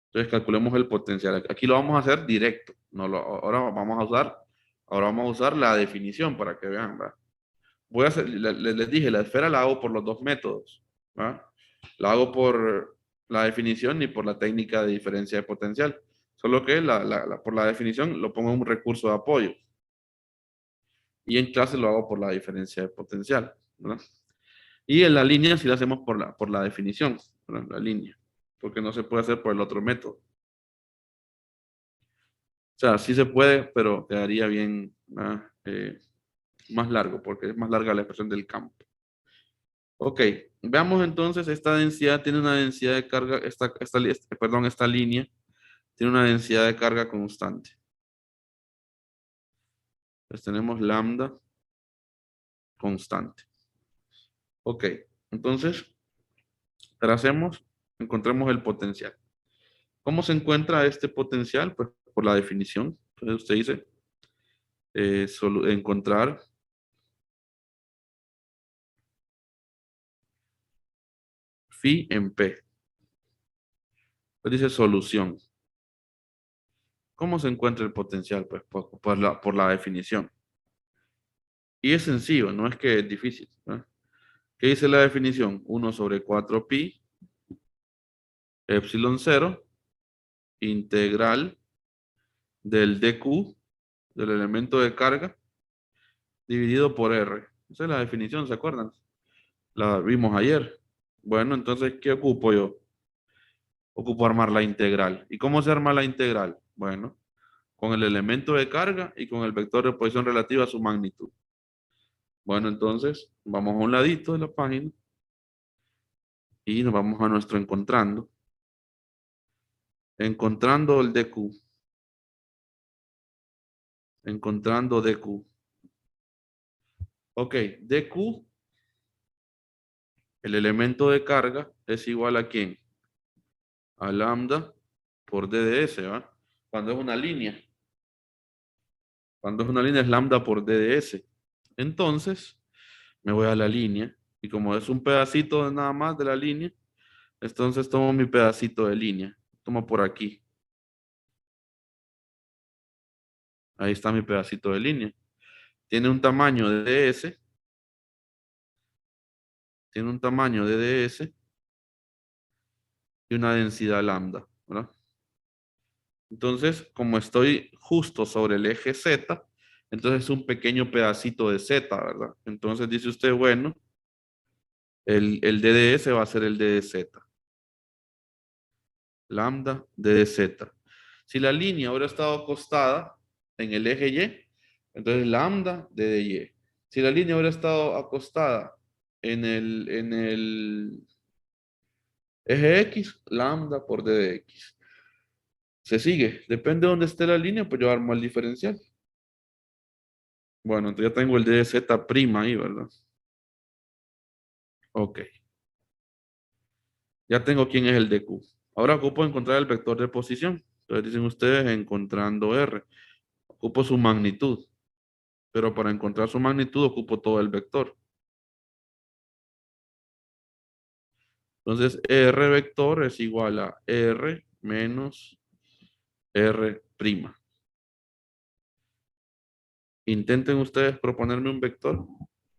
Entonces calculemos el potencial. Aquí lo vamos a hacer directo. Ahora vamos a usar la definición para que vean, ¿va? Voy a hacer, les dije, la esfera la hago por los dos métodos, ¿va? La hago por la definición y por la técnica de diferencia de potencial. Solo que por la definición lo pongo en un recurso de apoyo. Y en clase lo hago por la diferencia de potencial, ¿verdad? Y en la línea sí la hacemos por la definición, ¿verdad? La línea. Porque no se puede hacer por el otro método. O sea, sí se puede, pero quedaría bien más largo, porque es más larga la expresión del campo. Ok, veamos entonces, esta densidad tiene una densidad de carga, esta línea tiene una densidad de carga constante. Entonces tenemos lambda constante. Ok, entonces, encontremos el potencial. ¿Cómo se encuentra este potencial? Pues por la definición. Entonces usted dice, encontrar phi en P. Pues dice solución. ¿Cómo se encuentra el potencial? Pues por la definición. Y es sencillo, no es que es difícil, ¿no? ¿Qué dice la definición? 1 sobre 4 pi, epsilon 0, integral del dq, del elemento de carga, dividido por R. Esa es la definición, ¿se acuerdan? La vimos ayer. Bueno, entonces, ¿qué ocupo yo? Ocupo armar la integral. ¿Y cómo se arma la integral? Bueno, con el elemento de carga y con el vector de posición relativa a su magnitud. Bueno, entonces, vamos a un ladito de la página y nos vamos a nuestro encontrando. Encontrando el dq. Encontrando dq. Ok, dq, el elemento de carga, es igual a ¿quién? A lambda por dds, ¿va? Cuando es una línea. Cuando es una línea es lambda por dds. Entonces, me voy a la línea. Y como es un pedacito nada más de la línea, entonces tomo mi pedacito de línea. Tomo por aquí. Ahí está mi pedacito de línea. Tiene un tamaño de ds. Tiene un tamaño de ds. Y una densidad lambda, ¿verdad? Entonces, como estoy justo sobre el eje Z, entonces es un pequeño pedacito de Z, ¿verdad? Entonces dice usted, bueno, el DDS va a ser el DDZ. Lambda DDZ. Si la línea hubiera estado acostada en el eje Y, entonces lambda DDY. Si la línea hubiera estado acostada en el eje X, lambda por DDX. Se sigue. Depende de dónde esté la línea, pues yo armo el diferencial. Bueno, entonces ya tengo el DZ' ahí, ¿verdad? Ok. Ya tengo quién es el DQ. Ahora ocupo encontrar el vector de posición. Entonces dicen ustedes encontrando R. Ocupo su magnitud. Pero para encontrar su magnitud ocupo todo el vector. Entonces R vector es igual a R menos R'. Intenten ustedes proponerme un vector.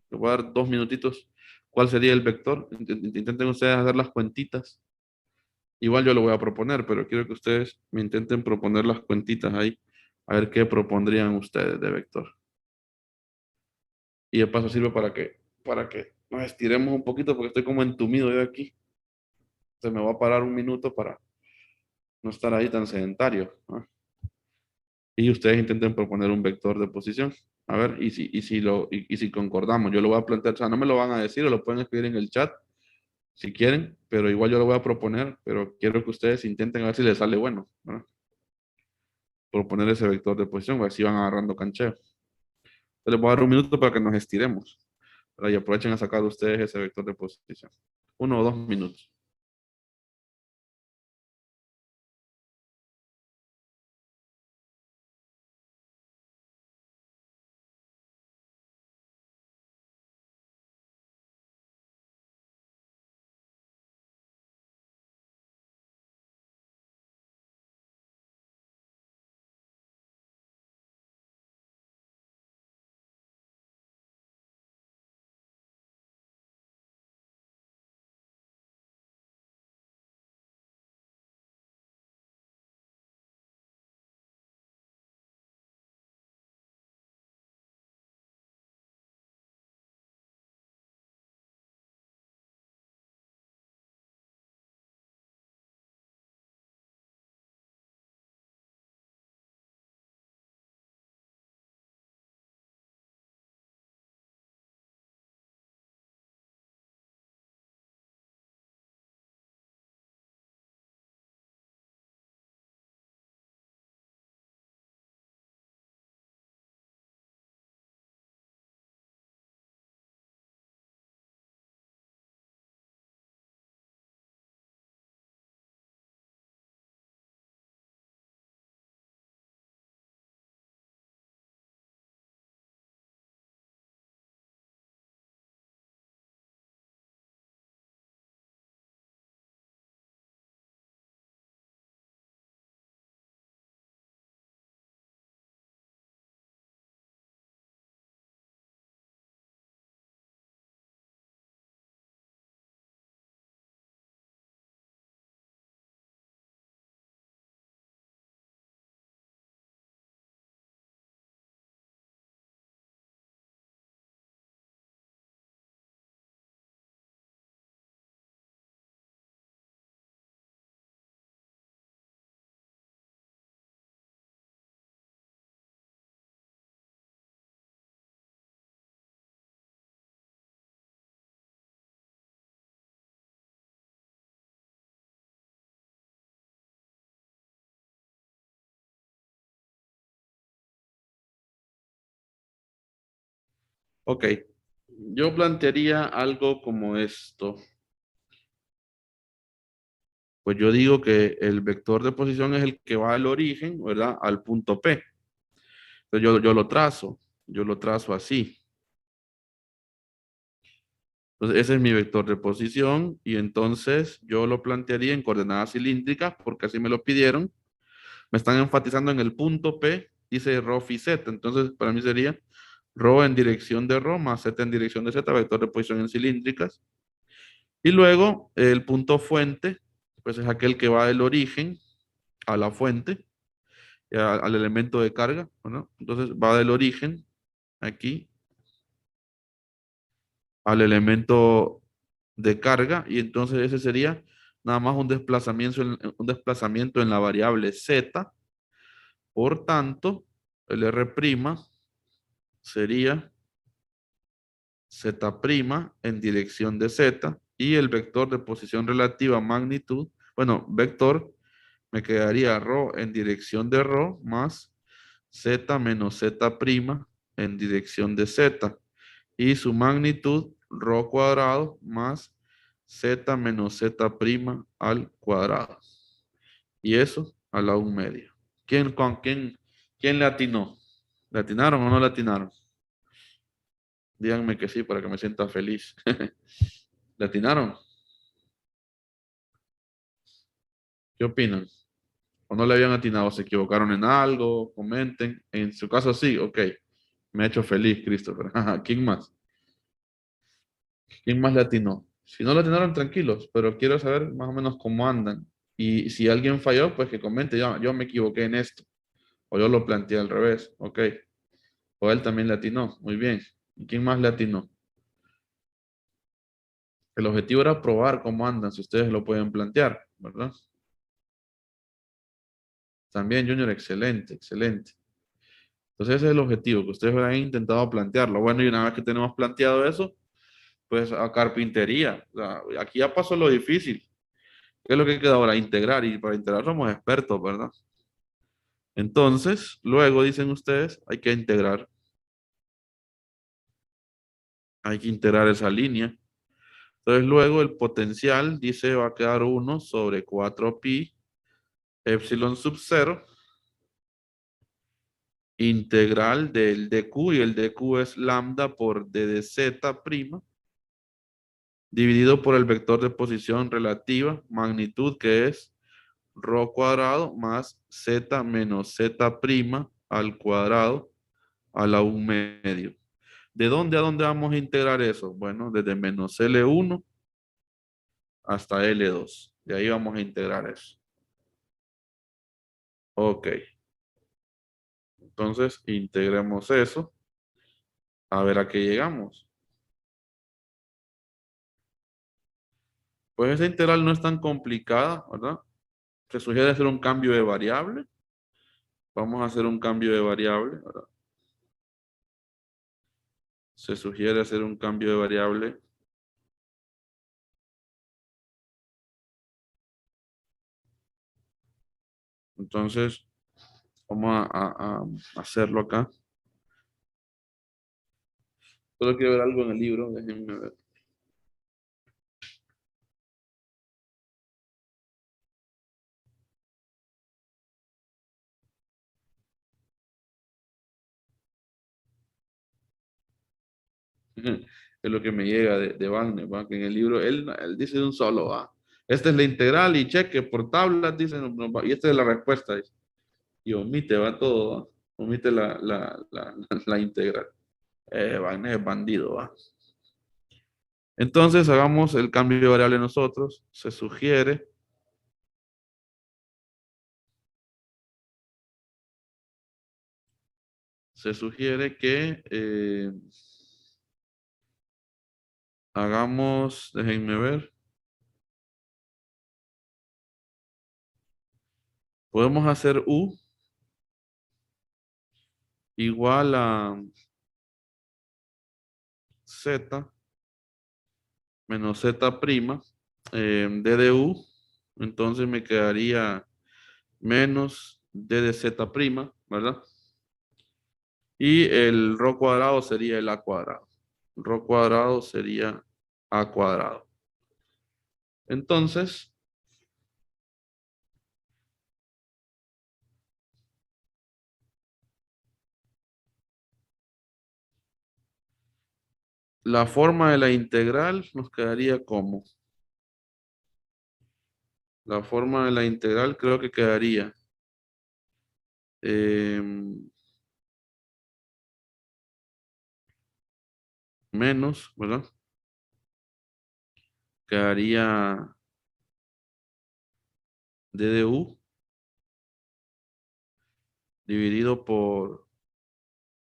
Les voy a dar 2 minutitos. ¿Cuál sería el vector? Intenten ustedes hacer las cuentitas. Igual yo lo voy a proponer, pero quiero que ustedes me intenten proponer las cuentitas ahí. A ver qué propondrían ustedes de vector. Y de paso sirve para que nos estiremos un poquito porque estoy como entumido yo aquí. Se me va a parar un minuto para no estar ahí tan sedentario, ¿no? Y ustedes intenten proponer un vector de posición. A ver, y si concordamos, yo lo voy a plantear, o sea, no me lo van a decir o lo pueden escribir en el chat si quieren, pero igual yo lo voy a proponer, pero quiero que ustedes intenten a ver si les sale bueno, ¿no? Proponer ese vector de posición, así van agarrando cancheo. Les voy a dar un minuto para que nos estiremos. ¿verdad? Y aprovechen a sacar ustedes ese vector de posición. 1 o 2 minutos. Ok, yo plantearía algo como esto. Pues yo digo que el vector de posición es el que va al origen, ¿verdad? Al punto P. Entonces yo lo trazo así. Entonces ese es mi vector de posición y entonces yo lo plantearía en coordenadas cilíndricas porque así me lo pidieron. Me están enfatizando en el punto P, dice ρ phi z, entonces para mí sería ρ en dirección de ρ más z en dirección de z, vector de posición en cilíndricas. Y luego el punto fuente, pues es aquel que va del origen a la fuente, al elemento de carga, ¿no? Entonces va del origen, aquí, al elemento de carga, y entonces ese sería nada más un desplazamiento en la variable z. Por tanto, el R' sería z' en dirección de z, y el vector de posición relativa magnitud, bueno, vector, me quedaría ρ en dirección de ρ más z menos z' en dirección de z, y su magnitud ρ cuadrado más z menos z' al cuadrado. Y eso a la 1/2. ¿Quién le atinó? ¿Le atinaron o no le atinaron? Díganme que sí para que me sienta feliz. ¿Le atinaron? ¿Qué opinan? ¿O no le habían atinado? ¿Se equivocaron en algo? Comenten. En su caso sí, ok. Me ha hecho feliz, Christopher. ¿Quién más? ¿Quién más le atinó? Si no le atinaron, tranquilos, pero quiero saber más o menos cómo andan. Y si alguien falló, pues que comente, yo me equivoqué en esto. O yo lo planteé al revés, ok. O él también le atinó, muy bien. ¿Y quién más le atinó? El objetivo era probar cómo andan, si ustedes lo pueden plantear, ¿verdad? También, Junior, excelente, excelente. Entonces ese es el objetivo, que ustedes hayan intentado plantearlo. Bueno, y una vez que tenemos planteado eso, pues a carpintería. O sea, aquí ya pasó lo difícil. ¿Qué es lo que queda ahora? Integrar. Y para integrar somos expertos, ¿verdad? Entonces, luego dicen ustedes, hay que integrar. Hay que integrar esa línea. Entonces luego el potencial, dice, va a quedar 1 sobre 4pi epsilon sub 0 integral del dq, y el dq es lambda por d de z prima, dividido por el vector de posición relativa, magnitud, que es rho cuadrado más z menos z prima al cuadrado a la 1/2. ¿De dónde a dónde vamos a integrar eso? Bueno, desde menos L1 hasta L2. De ahí vamos a integrar eso. Ok. Entonces, integremos eso. A ver a qué llegamos. Pues esa integral no es tan complicada, ¿verdad? Se sugiere hacer un cambio de variable. Vamos a hacer un cambio de variable, ¿verdad? Se sugiere hacer un cambio de variable. Entonces, vamos a hacerlo acá. Solo quiero ver algo en el libro, déjenme ver. Es lo que me llega de Wagner, ¿va? Que en el libro él dice de un solo, ¿va? Esta es la integral y cheque por tablas, dice, y esta es la respuesta, dice. Y omite, va todo, ¿va? Omite la integral. Wagner es bandido, ¿va? Entonces hagamos el cambio de variable nosotros. Se sugiere que hagamos, déjenme ver. Podemos hacer U igual a Z menos Z prima D de U. Entonces me quedaría menos D de Z prima, ¿verdad? Y el rho cuadrado sería el A cuadrado. Rho cuadrado sería A cuadrado. Entonces, la forma de la integral nos quedaría como. La forma de la integral creo que quedaría menos, ¿verdad? Quedaría d de u dividido por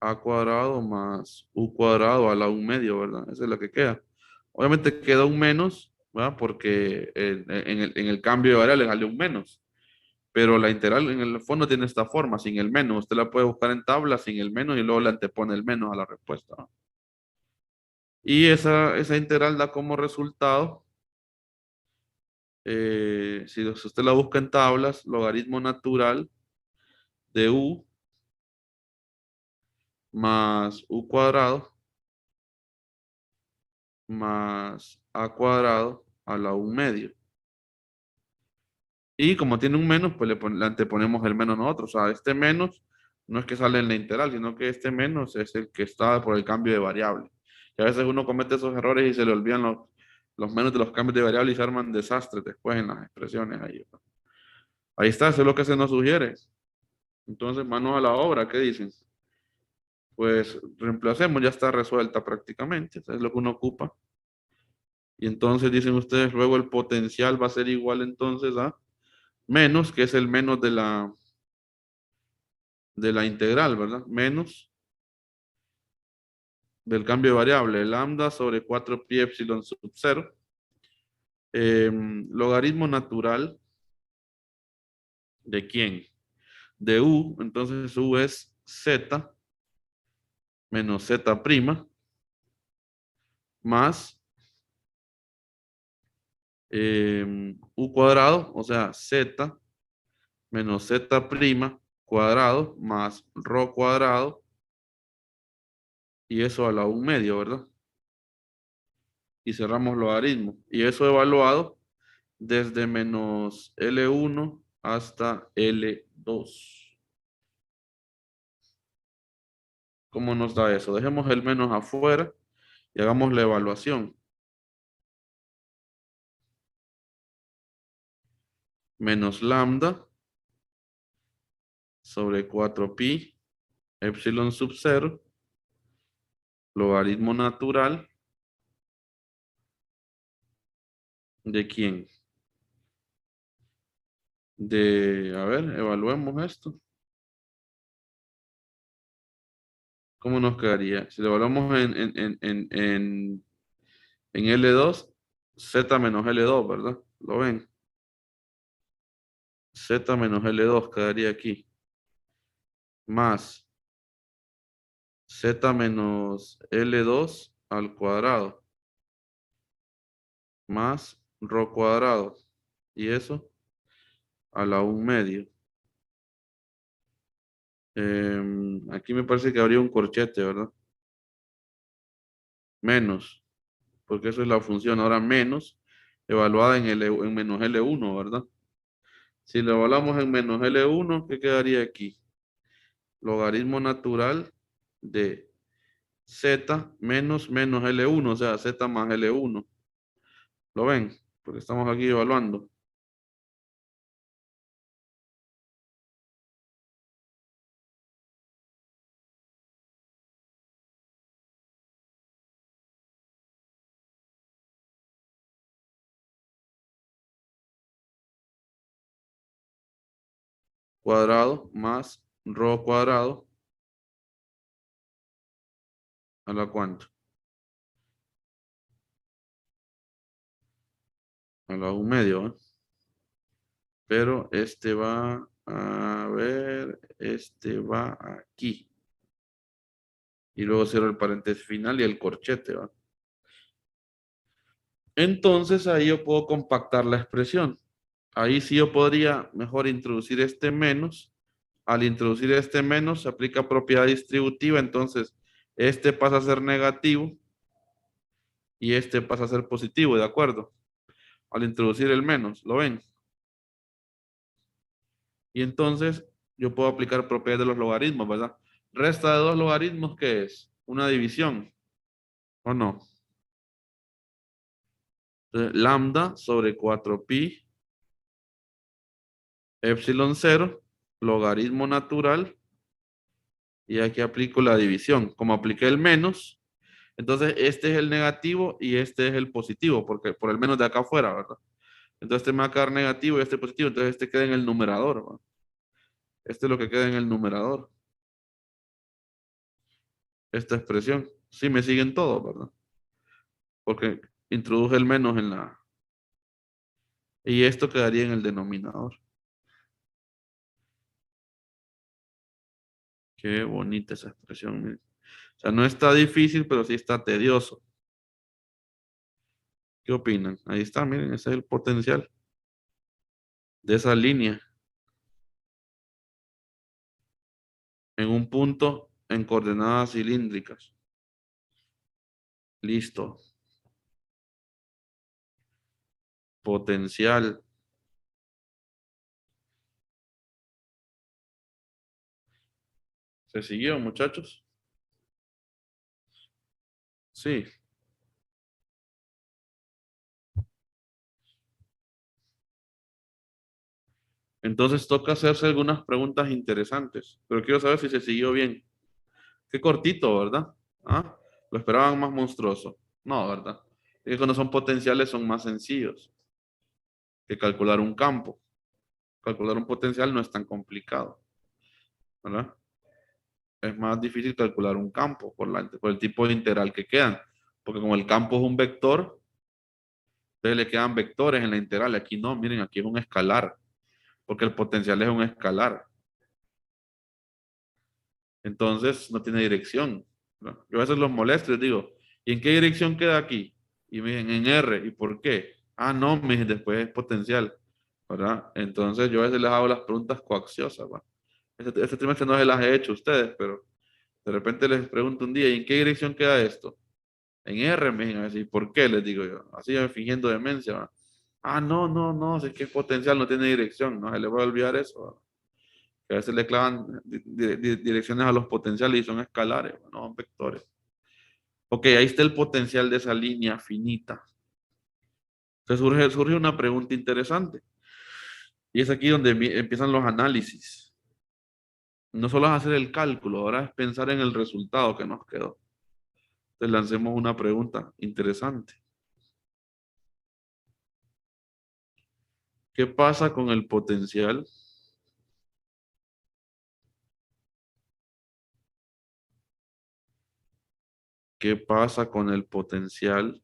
a cuadrado más u cuadrado a la 1/2, ¿verdad? Esa es la que queda. Obviamente queda un menos, ¿verdad? Porque en el cambio de variable sale un menos. Pero la integral en el fondo tiene esta forma, sin el menos. Usted la puede buscar en tabla sin el menos y luego le antepone el menos a la respuesta, ¿no? Y esa integral da como resultado, si usted la busca en tablas, logaritmo natural de u más u cuadrado más a cuadrado a la 1/2. Y como tiene un menos, pues le anteponemos el menos nosotros. O sea, este menos no es que sale en la integral, sino que este menos es el que está por el cambio de variable. Y a veces uno comete esos errores y se le olvidan los menos de los cambios de variable y se arman desastres después en las expresiones ahí. Ahí está, eso es lo que se nos sugiere. Entonces, manos a la obra, ¿qué dicen? Pues reemplacemos, ya está resuelta prácticamente. Eso es lo que uno ocupa. Y entonces dicen ustedes, luego el potencial va a ser igual entonces a menos, que es el menos de la integral, ¿verdad? Menos del cambio de variable, lambda sobre 4pi epsilon sub 0. Logaritmo natural ¿de quién? De u, entonces u es z menos z prima más u cuadrado, o sea, z menos z prima cuadrado más rho cuadrado y eso a la 1/2, ¿verdad? y cerramos logaritmo. Y eso evaluado desde menos L1 hasta L2. ¿Cómo nos da eso? Dejemos el menos afuera y hagamos la evaluación. Menos lambda sobre 4pi epsilon sub 0 logaritmo natural ¿de quién? A ver, evaluemos esto. ¿Cómo nos quedaría? Si lo evaluamos en L2, Z menos L2, ¿verdad? ¿Lo ven? Z menos L2 quedaría aquí. Más Z menos L2 al cuadrado. Más ρ cuadrado. ¿Y eso? A la 1/2. Aquí me parece que habría un corchete, ¿verdad? Menos. Porque eso es la función. Ahora menos, evaluada en menos L1, ¿verdad? Si lo evaluamos en menos L1, ¿qué quedaría aquí? Logaritmo natural de Z menos L1, o sea, Z más L1. ¿Lo ven? Porque estamos aquí evaluando. Cuadrado más ρ cuadrado a la cuánto. A la 1/2, ¿eh? Pero este va a ver, este va aquí. Y luego cierro el paréntesis final y el corchete, ¿va? Entonces ahí yo puedo compactar la expresión. Ahí sí yo podría mejor introducir este menos. Al introducir este menos se aplica propiedad distributiva, entonces este pasa a ser negativo y este pasa a ser positivo, ¿de acuerdo? Al introducir el menos, ¿lo ven? Y entonces yo puedo aplicar propiedad de los logaritmos, ¿verdad? Resta de dos logaritmos, ¿qué es? Una división, ¿o no? Entonces, lambda sobre 4pi epsilon 0, logaritmo natural, y aquí aplico la división. Como apliqué el menos, entonces este es el negativo y este es el positivo, porque por el menos de acá afuera, ¿verdad? Entonces este me va a quedar negativo y este positivo, entonces este queda en el numerador, ¿verdad? Este es lo que queda en el numerador. Esta expresión. Sí, me siguen todos, ¿verdad? Porque introduje el menos en la... Y esto quedaría en el denominador. Qué bonita esa expresión, miren. O sea, no está difícil, pero sí está tedioso. ¿Qué opinan? Ahí está, miren, ese es el potencial de esa línea. En un punto en coordenadas cilíndricas. Listo. Potencial. ¿Se siguió, muchachos? Sí. Entonces toca hacerse algunas preguntas interesantes, pero quiero saber si se siguió bien. Qué cortito, ¿verdad? ¿Ah? Lo esperaban más monstruoso. No, ¿verdad? Es que cuando son potenciales son más sencillos que calcular un campo. Calcular un potencial no es tan complicado, ¿verdad? Es más difícil calcular un campo por el tipo de integral que quedan. Porque como el campo es un vector, entonces le quedan vectores en la integral. Aquí no, miren, aquí es un escalar. Porque el potencial es un escalar. Entonces no tiene dirección, ¿no? Yo a veces los molesto y les digo, ¿y en qué dirección queda aquí? Y me dicen, en R. ¿Y por qué? Ah, no, me dicen, después es potencial, ¿verdad? Entonces yo a veces les hago las preguntas coaxiosas, ¿va? Este trimestre no se las he hecho a ustedes, pero de repente les pregunto un día, ¿y en qué dirección queda esto? En R me dicen así, ¿por qué? Les digo yo. Así fingiendo demencia. ¿Va? Ah, no, no, no, si es que el potencial no tiene dirección, no se le va a olvidar eso. ¿Va? Que a veces le clavan direcciones a los potenciales y son escalares, no son vectores. Ok, ahí está el potencial de esa línea finita. Entonces surge una pregunta interesante. Y es aquí donde empiezan los análisis. No solo es hacer el cálculo, ahora es pensar en el resultado que nos quedó. Entonces lancemos una pregunta interesante. ¿Qué pasa con el potencial ¿Qué pasa con el potencial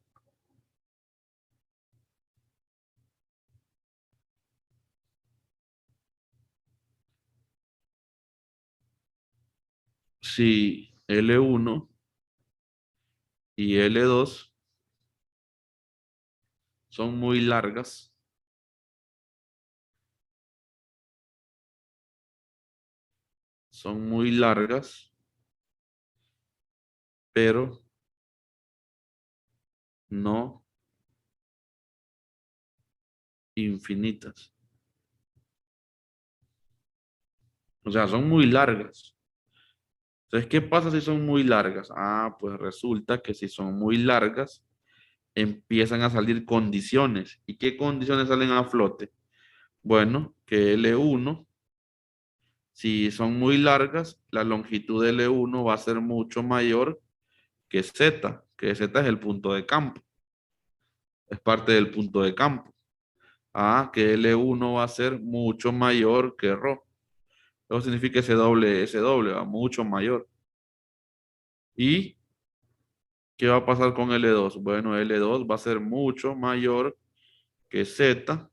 si L1 y L2 son muy largas? Son muy largas, pero no infinitas. O sea, son muy largas. Entonces, ¿qué pasa si son muy largas? Ah, pues resulta que si son muy largas, empiezan a salir condiciones. ¿Y qué condiciones salen a flote? Bueno, que L1, si son muy largas, la longitud de L1 va a ser mucho mayor que Z es el punto de campo. Es parte del punto de campo. Ah, que L1 va a ser mucho mayor que ρ. Eso significa ese doble va mucho mayor. ¿Y qué va a pasar con L2? Bueno, L2 va a ser mucho mayor que Z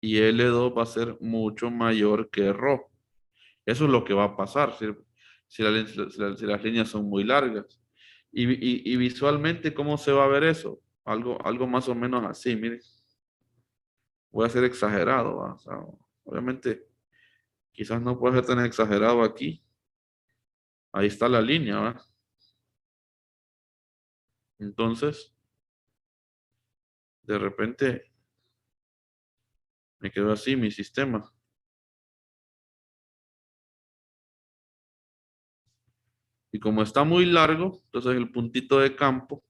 y L2 va a ser mucho mayor que ρ. Eso es lo que va a pasar si las líneas son muy largas. Y visualmente, ¿cómo se va a ver eso? Algo más o menos así, miren. Voy a ser exagerado, ¿va? O sea, obviamente, quizás no puede ser tan exagerado aquí. Ahí está la línea, ¿va? Entonces, de repente, me quedó así mi sistema. Y como está muy largo, entonces el puntito de campo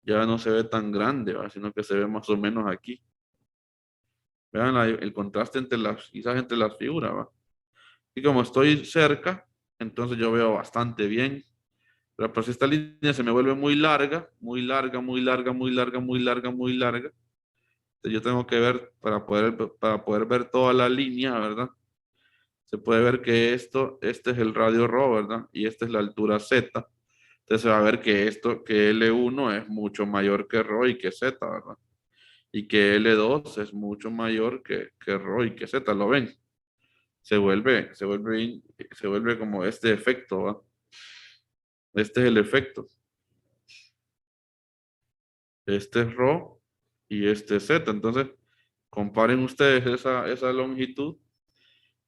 ya no se ve tan grande, ¿va? Sino que se ve más o menos aquí. Vean el contraste quizás entre las figuras, ¿va? Y como estoy cerca, entonces yo veo bastante bien. Pero pues esta línea se me vuelve muy larga, muy larga, muy larga, muy larga, muy larga, muy larga. Entonces yo tengo que ver, para poder ver toda la línea, ¿verdad? Se puede ver que este es el radio ρ, ¿verdad? Y esta es la altura z. Entonces se va a ver que L1 es mucho mayor que ρ y que z, ¿verdad? Y que L2 es mucho mayor que ρ y que z, ¿lo ven? Se vuelve como este efecto, ¿va? Este es el efecto. Este es ρ y este es z. Entonces, comparen ustedes esa longitud,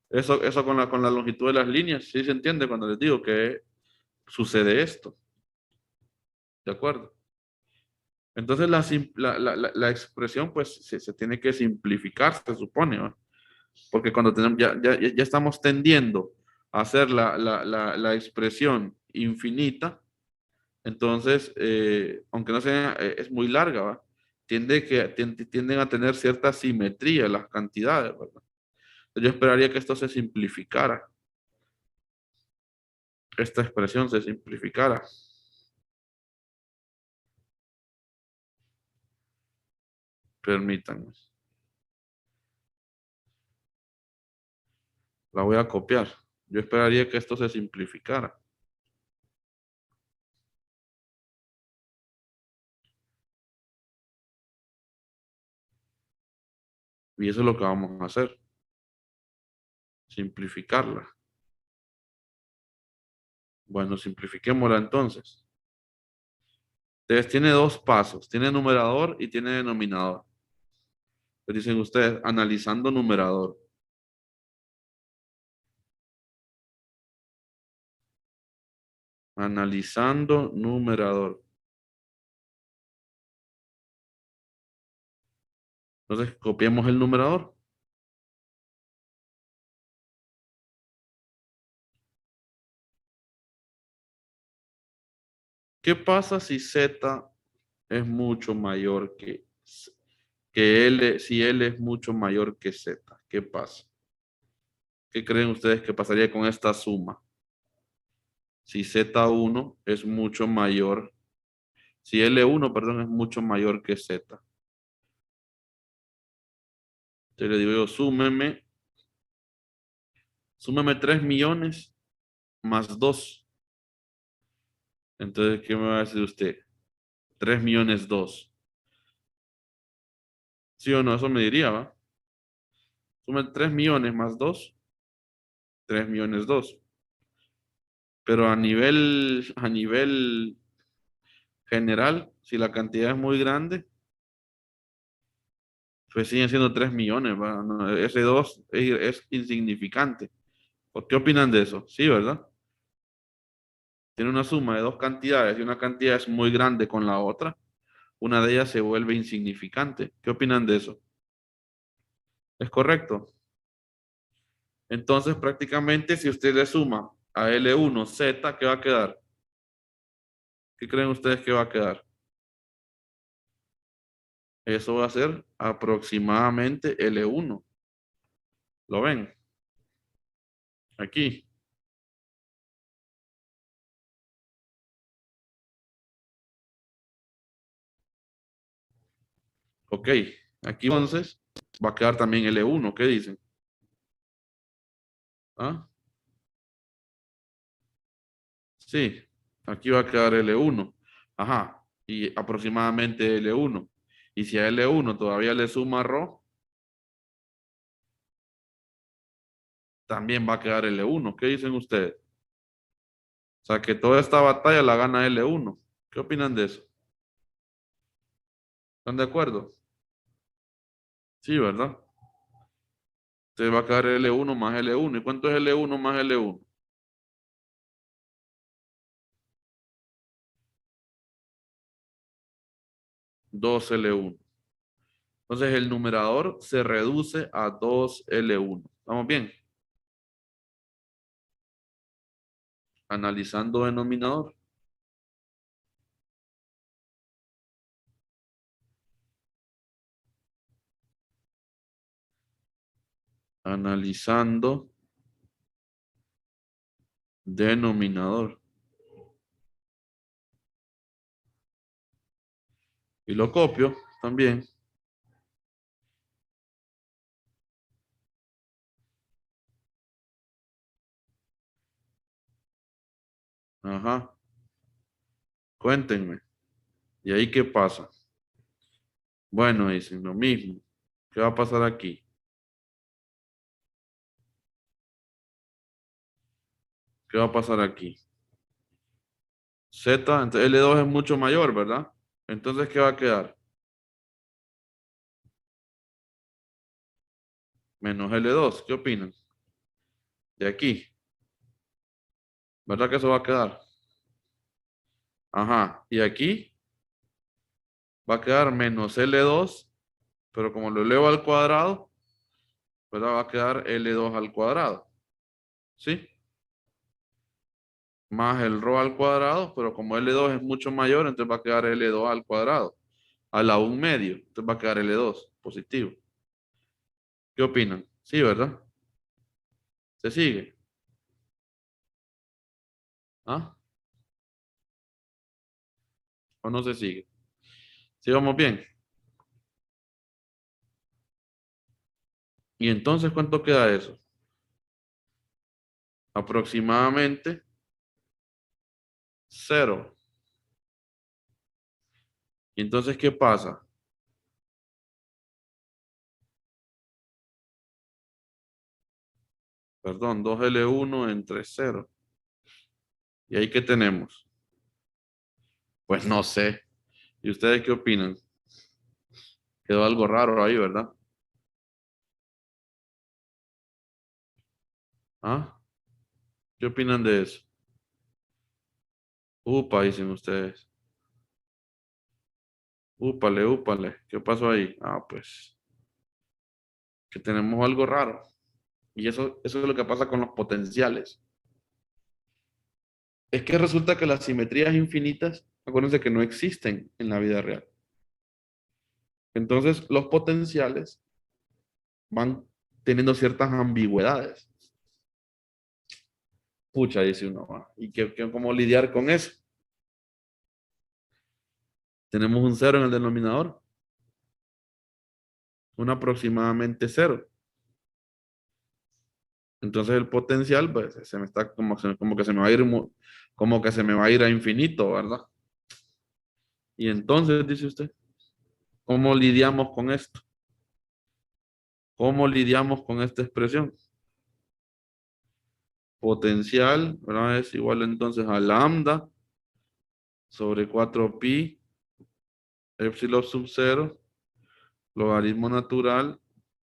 eso con la longitud de las líneas. ¿Sí se entiende cuando les digo que sucede esto? ¿De acuerdo? Entonces, la expresión, pues, se tiene que simplificar, se supone, ¿va? Porque cuando ya estamos tendiendo a hacer la expresión infinita, entonces, aunque no sea, es muy larga, ¿va? Tienden a tener cierta simetría las cantidades, ¿verdad? Yo esperaría que esto se simplificara, esta expresión se simplificara. Permítanme. La voy a copiar. Yo esperaría que esto se simplificara. Y eso es lo que vamos a hacer. Simplificarla. Bueno, simplifiquémosla entonces. Entonces tiene dos pasos. Tiene numerador y tiene denominador. Entonces dicen ustedes, analizando numerador. Analizando numerador. Entonces, copiemos el numerador. ¿Qué pasa si Z es mucho mayor que L, si L es mucho mayor que Z? ¿Qué pasa? ¿Qué creen ustedes que pasaría con esta suma? Si Z1 es mucho mayor, si L1, perdón, es mucho mayor que Z. Entonces le digo yo, súmeme 3 millones más 2. Entonces, ¿qué me va a decir usted? 3 millones 2. ¿Sí o no? Eso me diría, ¿va? Sume 3 millones más 2, 3 millones 2. Pero a nivel general, si la cantidad es muy grande, pues siguen siendo 3 millones, ¿va? No, ese 2 es insignificante. ¿Por qué opinan de eso? Sí, ¿verdad? Tiene una suma de dos cantidades y una cantidad es muy grande con la otra, una de ellas se vuelve insignificante. ¿Qué opinan de eso? ¿Es correcto? Entonces, prácticamente, si usted le suma a L1 Z, ¿qué va a quedar? ¿Qué creen ustedes que va a quedar? Eso va a ser aproximadamente L1. ¿Lo ven? Aquí. Ok. Aquí entonces va a quedar también L1. ¿Qué dicen? ¿Ah? Sí. Aquí va a quedar L1. Ajá. Y aproximadamente L1. Y si a L1 todavía le suma ρ, también va a quedar L1. ¿Qué dicen ustedes? O sea que toda esta batalla la gana L1. ¿Qué opinan de eso? ¿Están de acuerdo? Sí, ¿verdad? Entonces va a quedar L1 más L1. ¿Y cuánto es L1 más L1? 2L1. Entonces el numerador se reduce a 2L1. ¿Estamos bien? Analizando denominador. Analizando denominador. Y lo copio también. Ajá. Cuéntenme. ¿Y ahí qué pasa? Bueno, dicen lo mismo. ¿Qué va a pasar aquí? ¿Qué va a pasar aquí? Z, entonces L2 es mucho mayor, ¿verdad? Entonces, ¿qué va a quedar? Menos L2. ¿Qué opinan? De aquí. ¿Verdad que eso va a quedar? Ajá. Y aquí va a quedar menos L2, pero como lo elevo al cuadrado, ¿verdad? Va a quedar L2 al cuadrado. ¿Sí? Más el ρ al cuadrado, pero como L2 es mucho mayor, entonces va a quedar L2 al cuadrado. A la 1 medio, entonces va a quedar L2 positivo. ¿Qué opinan? Sí, ¿verdad? ¿Se sigue? ¿Ah? ¿O no se sigue? ¿Sí vamos bien? ¿Y entonces cuánto queda eso? Aproximadamente 0. ¿Y entonces qué pasa? Perdón, 2L1 entre 0. ¿Y ahí qué tenemos? Pues no sé. ¿Y ustedes qué opinan? Quedó algo raro ahí, ¿verdad? ¿Ah? ¿Qué opinan de eso? Upa, dicen ustedes. Úpale, úpale. ¿Qué pasó ahí? Ah, pues que tenemos algo raro. Y eso es lo que pasa con los potenciales. Es que resulta que las simetrías infinitas, acuérdense que no existen en la vida real. Entonces, los potenciales van teniendo ciertas ambigüedades. Pucha, dice uno, "Ah, ¿y cómo lidiar con eso? Tenemos un cero en el denominador, un aproximadamente cero. Entonces el potencial, pues, se me está como que se me va a ir, como que se me va a ir a infinito, ¿verdad? Y entonces, dice usted, ¿cómo lidiamos con esto? ¿Cómo lidiamos con esta expresión? Potencial, ¿verdad? Es igual entonces a lambda sobre 4pi epsilon sub 0 logaritmo natural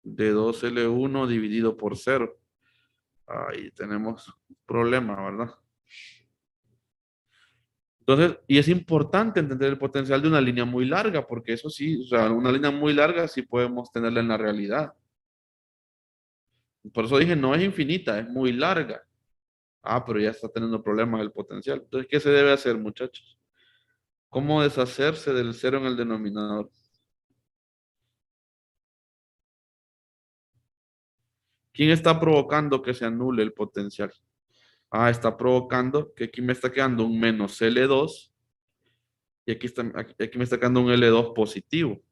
de 2L1 dividido por 0. Ahí tenemos problema, ¿verdad? Entonces, y es importante entender el potencial de una línea muy larga, porque eso sí, o sea, una línea muy larga sí podemos tenerla en la realidad. Por eso dije, no es infinita, es muy larga. Ah, pero ya está teniendo problemas el potencial. Entonces, ¿qué se debe hacer, muchachos? ¿Cómo deshacerse del cero en el denominador? ¿Quién está provocando que se anule el potencial? Ah, está provocando que aquí me está quedando un menos L2 y aquí me está quedando un L2 positivo.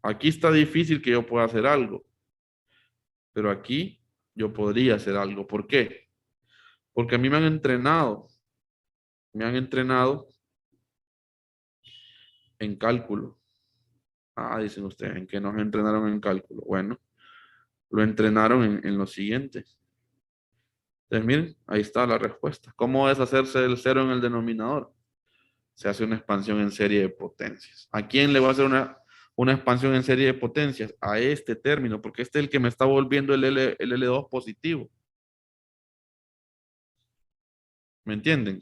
Aquí está difícil que yo pueda hacer algo, pero aquí yo podría hacer algo. ¿Por qué? Porque a mí me han entrenado en cálculo. Ah, dicen ustedes, ¿en qué nos entrenaron en cálculo? Bueno, lo entrenaron en lo siguiente. Entonces, miren, ahí está la respuesta. ¿Cómo deshacerse del cero en el denominador? Se hace una expansión en serie de potencias. ¿A quién le va a hacer una expansión en serie de potencias? A este término, porque este es el que me está volviendo el L2 positivo. ¿Me entienden?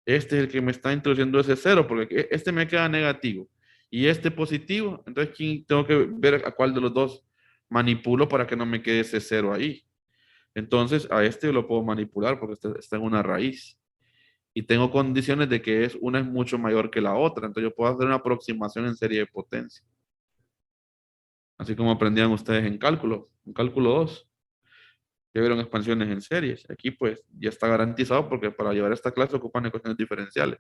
Este es el que me está introduciendo ese cero, porque este me queda negativo. Y este positivo, entonces tengo que ver a cuál de los dos manipulo para que no me quede ese cero ahí. Entonces a este lo puedo manipular porque está en una raíz. Y tengo condiciones de que una es mucho mayor que la otra. Entonces yo puedo hacer una aproximación en serie de potencia. Así como aprendían ustedes en cálculo 2 que vieron expansiones en series. Aquí pues ya está garantizado porque para llevar esta clase ocupan ecuaciones diferenciales.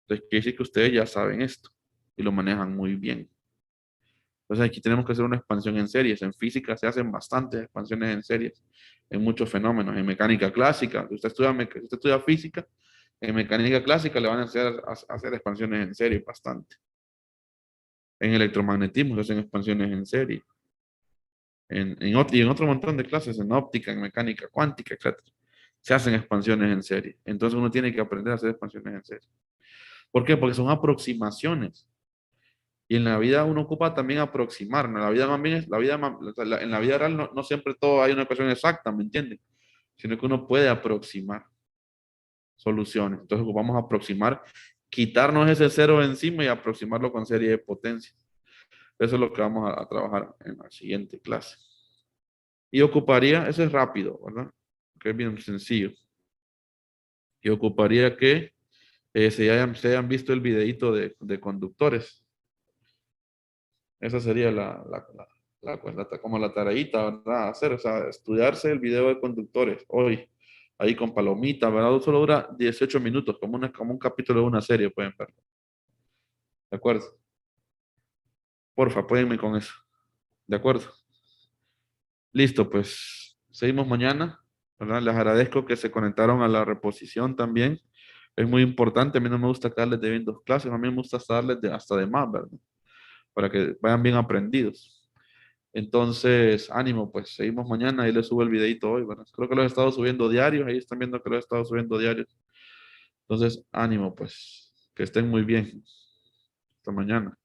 Entonces quiere decir que ustedes ya saben esto y lo manejan muy bien. Entonces aquí tenemos que hacer una expansión en series. En física se hacen bastantes expansiones en series, en muchos fenómenos. En mecánica clásica, si usted estudia física, en mecánica clásica le van a hacer expansiones en serie bastante. En electromagnetismo se hacen expansiones en serie. Y en otro montón de clases, en óptica, en mecánica cuántica, etc. Se hacen expansiones en serie. Entonces uno tiene que aprender a hacer expansiones en serie. ¿Por qué? Porque son aproximaciones. Y en la vida uno ocupa también aproximar. ¿No? La vida también es, en la vida real no siempre todo hay una ecuación exacta, ¿me entienden? Sino que uno puede aproximar soluciones. Entonces ocupamos aproximar, quitarnos ese cero encima y aproximarlo con serie de potencias. Eso es lo que vamos a trabajar en la siguiente clase. Y ocuparía, eso es rápido, ¿verdad? Que es bien sencillo. Y ocuparía que se hayan visto el videito de conductores. Esa sería como la tareita, ¿verdad? Hacer, o sea, estudiarse el video de conductores hoy, ahí con palomita, ¿verdad? Solo dura 18 minutos, como un capítulo de una serie, pueden ver. ¿De acuerdo? Porfa, apóyenme con eso. ¿De acuerdo? Listo, pues seguimos mañana, ¿verdad? Les agradezco que se conectaron a la reposición también. Es muy importante, a mí no me gusta darles de bien dos clases, a mí me gusta darles hasta de más, ¿verdad? Para que vayan bien aprendidos. Entonces, ánimo, pues seguimos mañana, ahí les subo el videito hoy, ¿verdad? Creo que los he estado subiendo diarios, ahí están viendo que los he estado subiendo diarios. Entonces, ánimo, pues, que estén muy bien. Hasta mañana.